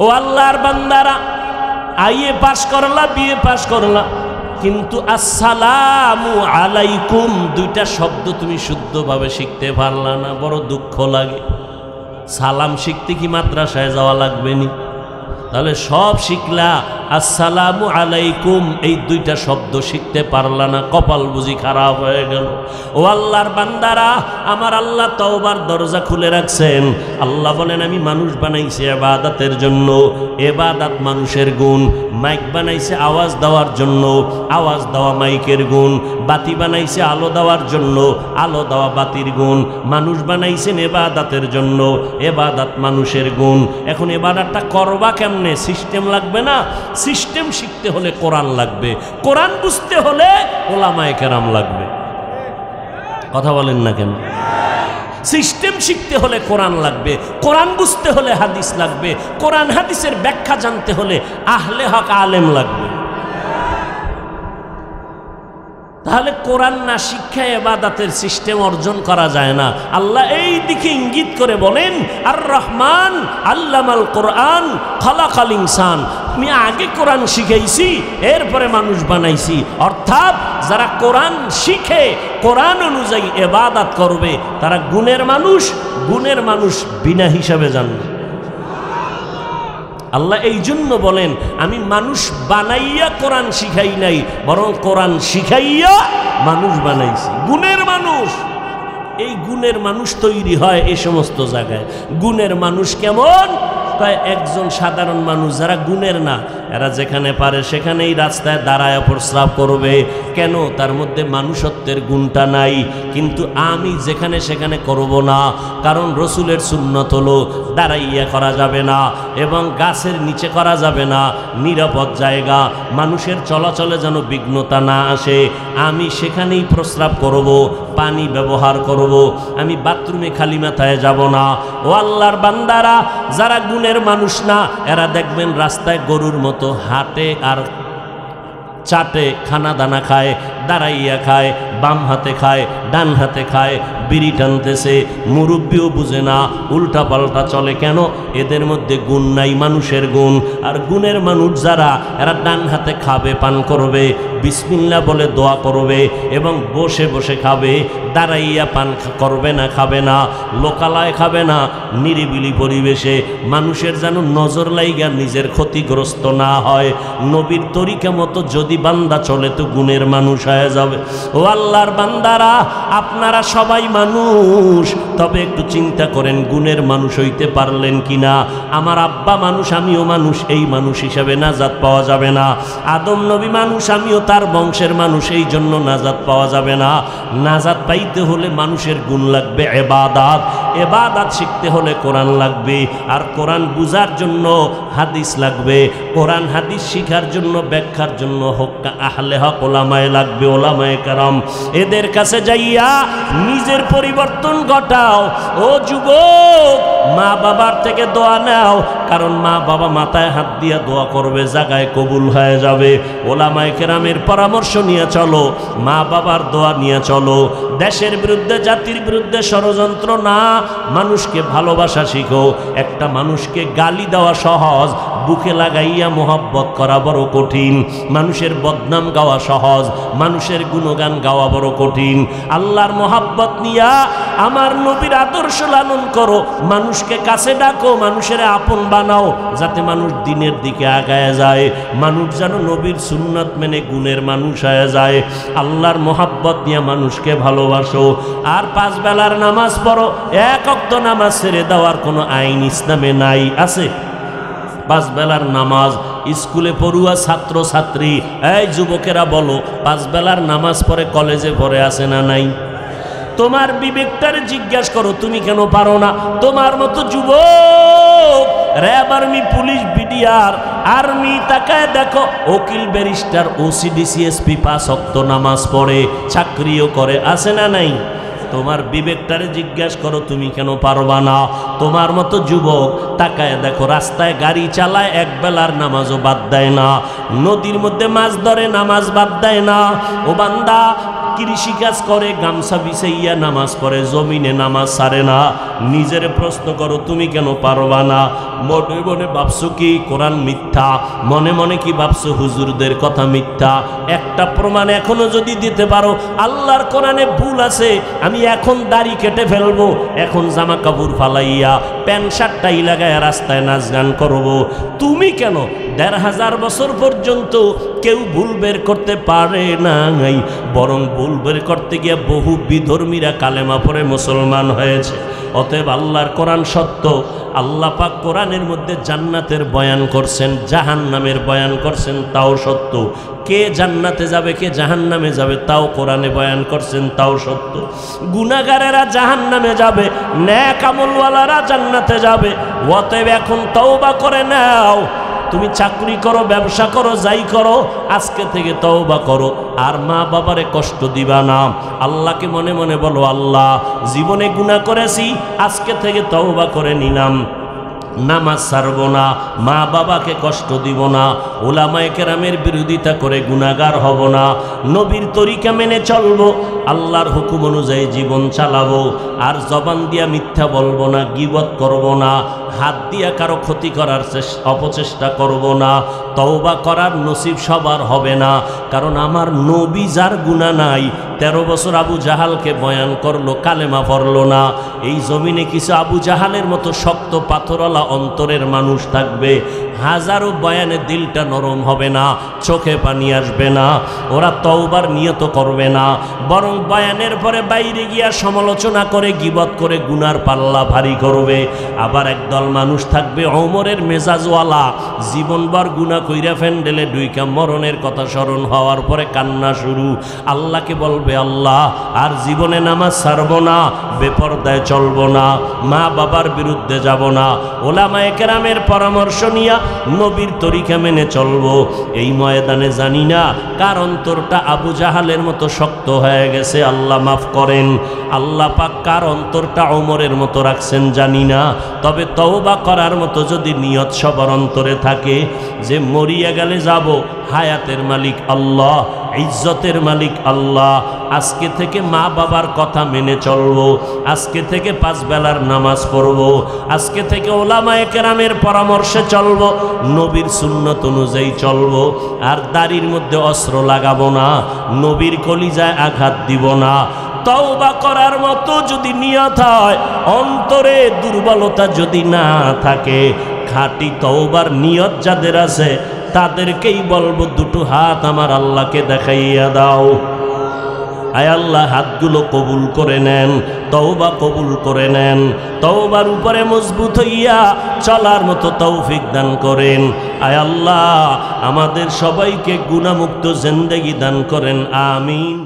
ও আল্লাহর বান্দারা, আইএ পাশ করলা, বিএ পাশ করলা, কিন্তু আসসালামু আলাইকুম দুইটা শব্দ তুমি শুদ্ধভাবে শিখতে পারলা না, বড় দুঃখ লাগে। সালাম শিখতে কি মাদ্রাসায় যাওয়া লাগবে নি? তাহলে সব শিখলা, আসসালামু আলাইকুম এই দুইটা শব্দ শিখতে পারলা না, কপাল বুঝি খারাপ হয়ে গেল। ও আল্লাহর বান্দারা, আমার আল্লাহ তওবার দরজা খুলে রাখছেন। আল্লাহ বলেন আমি মানুষ বানাইছি ইবাদতের জন্য, ইবাদত মানুষের গুণ। মাইক বানাইছে আওয়াজ দেওয়ার জন্য, আওয়াজ দেওয়া মাইকের গুণ। বাতি বানাইছে আলো দেওয়ার জন্য, আলো দেওয়া বাতির গুণ। মানুষ বানাইছেন ইবাদতের জন্য, ইবাদত মানুষের গুণ। এখন ইবাদতটা করবা কেমনে? সিস্টেম লাগবে না? সিস্টেম শিখতে হলে কোরআন লাগবে, কোরআন বুঝতে হলে ওলামায়ে কেরাম লাগবে। কথা বলেন না কেন? সিস্টেম শিখতে হলে কোরআন লাগবে, কোরআন বুঝতে হলে হাদিস লাগবে, কোরআন হাদিসের ব্যাখ্যা জানতে হলে আহলে হক আলেম লাগবে। তাহলে কোরআন না শিক্ষায় ইবাদতের সিস্টেম অর্জন করা যায় না। আল্লাহ এই দিকে ইঙ্গিত করে বলেন, আর রহমান আল্লামাল কোরআন খালাকাল ইনসান। আমি আগে কোরআন শিখাইছি, এরপরে মানুষ বানাইছি। অর্থাৎ যারা কোরআন শিখে, কোরআন অনুযায়ী ইবাদত করবে, তারা গুণের মানুষ, গুণের মানুষ বিনা হিসাবে জানবে। আল্লাহ এই জন্য বলেন আমি মানুষ বানাইয়া কোরআন শিখাই নাই, বরং কোরআন শিখাইয়া মানুষ বানাইছি। গুণের মানুষ, এই গুণের মানুষ তৈরি হয় এই সমস্ত জায়গায়। গুণের মানুষ কেমন? একজন সাধারণ মানুষ যারা গুণের না, এরা যেখানে পারে সেখানেই রাস্তায় দাঁড়ায় প্রস্রাব করবে। কেন? তার মধ্যে মানুষত্বের গুণটা নাই। কিন্তু আমি যেখানে সেখানে করব না, কারণ রসুলের সুন্নত হলো দাঁড়াইয়া করা যাবে না এবং গাছের নিচে করা যাবে না, নিরাপদ জায়গা, মানুষের চলাচলে যেন বিঘ্নতা না আসে। আমি সেখানেই প্রস্রাব করব, পানি ব্যবহার করব, আমি বাথরুমে খালি মাথায় যাব না। ও আল্লাহর বান্দারা, যারা গুণের মানুষ না, এরা দেখবেন রাস্তায় গরুর মতো হাঁটে আর চাটে, খানা দানা খায়, দাঁড়াইয়া খায়, বাম হাতে খায়, ডান হাতে খায়, বিড়ি টানতেছে, মুরব্বিও বুঝে না, উল্টা পাল্টা চলে। কেন? এদের মধ্যে গুণ নাই, মানুষের গুণ। আর গুণের মানুষ যারা, এরা ডান হাতে খাবে, পান করবে, বিসমিল্লাহ বলে দোয়া করবে এবং বসে বসে খাবে, দাঁড়াইয়া পান করবে না, খাবে না, লোকালয় খাবে না, নিরিবিলি পরিবেশে, মানুষের যেন নজর লাইগা নিজের ক্ষতিগ্রস্ত না হয়। নবীর তরিকা মতো যদি বান্দা চলে তো গুণের মানুষ হয়ে যাবে। ও আল্লাহর বান্দারা, আপনারা সবাই মানুষ, তবে একটু চিন্তা করেন গুণের মানুষ হইতে পারলেন কিনা। আমার আব্বা মানুষ, আমিও মানুষ, এই মানুষ হিসাবে নাজাত পাওয়া যাবে না। আদম নবী মানুষ, আমিও তার বংশের মানুষ, এই জন্য নাজাত পাওয়া যাবে না। নাজাত পাইতে হলে মানুষের গুণ লাগবে, ইবাদত। ইবাদত শিখতে হলে কোরআন লাগবে, আর কোরআন বুঝার জন্য হাদিস লাগবে, কোরআন হাদিস শিখার জন্য, ব্যাখ্যার জন্য আহলে হক ওলামায়ে লাগবে, ওলামায়ে কেরাম। এদের কাছে যাইয়া নিজের পরিবর্তন ঘটাও। ও যুবক, মা বাবার থেকে দোয়া নাও, কারণ মা বাবা মাথায় হাত দিয়া দোয়া করবে, জায়গায় কবুল হয়ে যাবে। ওলামায়ে কেরামের পরামর্শ নিয়ে চলো, মা বাবার দোয়া নিয়ে চলো। দেশের বিরুদ্ধে, জাতির বিরুদ্ধে ষড়যন্ত্র না, মানুষকে ভালোবাসা শিখো। একটা মানুষকে গালি দেওয়া সহজ, বুকে লাগাইয়া মোহব্বত করা বড় কঠিন। মানুষের বদনাম গাওয়া সহজ, মানুষের গুণগান গাওয়া বড় কঠিন। আল্লাহর মোহাব্বত নিয়া আমার নবীর আদর্শ লালন করো, মানুষকে কাছে ডাকো, মানুষের আপন বানাও, যাতে মানুষ দিনের দিকে আগায় যায়, মানুষ যেন নবীর সুন্নাত মেনে গুণের মানুষ হয়ে যায়। আল্লাহর মোহাব্বত নিয়ে মানুষকে ভালোবাসো। আর 5 বেলার নামাজ পড়ো, এক ওয়াক্ত নামাজ ছেড়ে দেওয়ার কোনো আইন ইসলামে নাই। আছে 5 বেলার নামাজ। স্কুলে পড়ুয়া ছাত্র ছাত্রী, এই যুবকেরা বলো, 5 বেলার নামাজ পড়ে, কলেজে পড়ে, আছে না নাই? তোমার বিবেকটারে জিজ্ঞাসা করো, তুমি কেন পারো না? তোমার মতো যুবক RAB, army, police, BDR, army, তাকায় দেখো, উকিল, ব্যারিস্টার, ওসিডিসিএসপি 5 ওয়াক্ত নামাজ পড়ে, চাকরিও করে, আছে না নাই? তোমার বিবেকটারে জিজ্ঞাসা করো, তুমি কেন পারবা না? তোমার মতো যুবক তাকায় দেখো, রাস্তায় গাড়ি চালায়, এক বেলার নামাজও বাদ দেয় না, নদীর মধ্যে মাছ ধরে, নামাজ বাদ দেয় না। ও বান্দা, কৃষিকাজ করে, গামছা বিছাইয়া নামাজ পড়ে, জমিনে নামাজ ছাড়ে না। নিজের প্রশ্ন করো, তুমি কেন পারবা না? মনে মনে ভাবছো কি কোরআন মিথ্যা? মনে মনে কি ভাবছো হুজুরদের কথা মিথ্যা? একটা প্রমাণ এখনো যদি দিতে পারো আল্লাহর কোরআনে ভুল আছে, আমি এখন দাড়ি কেটে ফেলবো, এখন জামা কাপড় ফালাইয়া প্যান্ট শার্টটাই লাগায় রাস্তায় নাচ গান করবো। তুমি কেন? 1500 বছর পর্যন্ত কেউ ভুল বের করতে পারে নাই, বরং ভুল বের করতে গিয়ে বহু বিধর্মীরা কালেমা পড়ে মুসলমান হয়েছে। অতএব আল্লাহর কোরআন সত্য। আল্লাহ পাক কোরআনের মধ্যে জান্নাতের বয়ান করছেন, জাহান্নামের বয়ান করছেন, তাও সত্য। কে জান্নাতে যাবে, কে জাহান্নামে যাবে, তাও কোরআনে বয়ান করছেন, তাও সত্য। গুনাহগারেরা জাহান্নামে যাবে, নেক আমলওয়ালারা জান্নাতে যাবে। অতএব এখন তওবা করে নাও। তুমি চাকরি করো, ব্যবসা করো, যাই করো, আজকে থেকে তওবা করো, আর মা বাবারে কষ্ট দিবা না। আল্লাহকে মনে মনে বলো, আল্লাহ, জীবনে গুনাহ করেছি, আজকে থেকে তওবা করে নিলাম, নামাজ ছাড়ব না, মা বাবাকে কষ্ট দিব না, ওলামায়ে কেরামের বিরোধিতা করে গুনাহগার হব না, নবীর তরিকা মেনে চলবো, আল্লাহর হুকুম অনুযায়ী জীবন চালাবো, আর জবান দিয়া মিথ্যা বলবো না, গীবত করব না, হাত দিয়া কারো ক্ষতি করার অপচেষ্টা করব না। তওবা করার নসিব সবার হবে না, কারণ আমার নবী যার গুনাহ নাই, 13 বছর আবু জাহালকে বয়ান করলো, কালেমা পড়লো না। এই জমিনে কিছু আবু জাহালের মতো শক্ত পাথরওয়ালা অন্তরের মানুষ থাকবে, হাজারো বয়ানে দিলটা নরম হবে না, চোখে পানি আসবে না, ওরা তওবার নিয়ত করবে না, বরং বয়ানের পরে বাইরে গিয়া সমালোচনা করে, গীবত করে গুনার পাল্লা ভারী করবে। আবার একদল মানুষ থাকবে ওমরের মেজাজওয়ালা, জীবনভর গুনাহ কইরা ফ্যান্ডেলে ডুইকা মরণের কথা স্মরণ হওয়ার পরে কান্না শুরু। আল্লাহকে বলবে, আল্লাহ, আর জীবনে নামাজ ছাড়ব না, বেপরদায় চলব না, মা বাবার বিরুদ্ধে যাব না, ওলামায়ে কেরামের পরামর্শ নিয়া নবীর তরিকা মেনে চলবো। এই ময়দানে জানি না কার অন্তরটা আবু জাহালের মতো শক্ত হয়ে গেছে, আল্লাহ মাফ করেন। আল্লাহ পাক কার অন্তরটা ওমরের মতো রাখছেন জানি না, তবে তওবা করার মতো যদি নিয়ত সবার অন্তরে থাকে যে মরিয়া গেলে যাব, হায়াতের মালিক আল্লাহ, ইজ্জতের মালিক আল্লাহ, আজকে থেকে মা বাবার কথা মেনে চলবো, আজকে থেকে 5 বেলার নামাজ পড়বো, আজকে থেকে ওলামায়ে কেরামের পরামর্শে চলবো, নবীর সুন্নত অনুযায়ী চলবো, আর দাড়ির মধ্যে অস্ত্র লাগাবো না, নবীর কলিজায় আঘাত দিব না। তওবা করার মতো যদি নিয়ত হয়, অন্তরে দুর্বলতা যদি না থাকে, খাঁটি তওবার নিয়ত যাদের আছে তাদেরকেই বলবো দুটো হাত আমার আল্লাহকে দেখাইয়া দাও। আয় আল্লাহ, হাতগুলো কবুল করে নেন, তওবা কবুল করে নেন, তওবার উপরে মজবুত হইয়া চলার মতো তৌফিক দান করেন। আয় আল্লাহ, আমাদের সবাইকে গুনাহমুক্ত জিন্দেগি দান করেন, আমিন।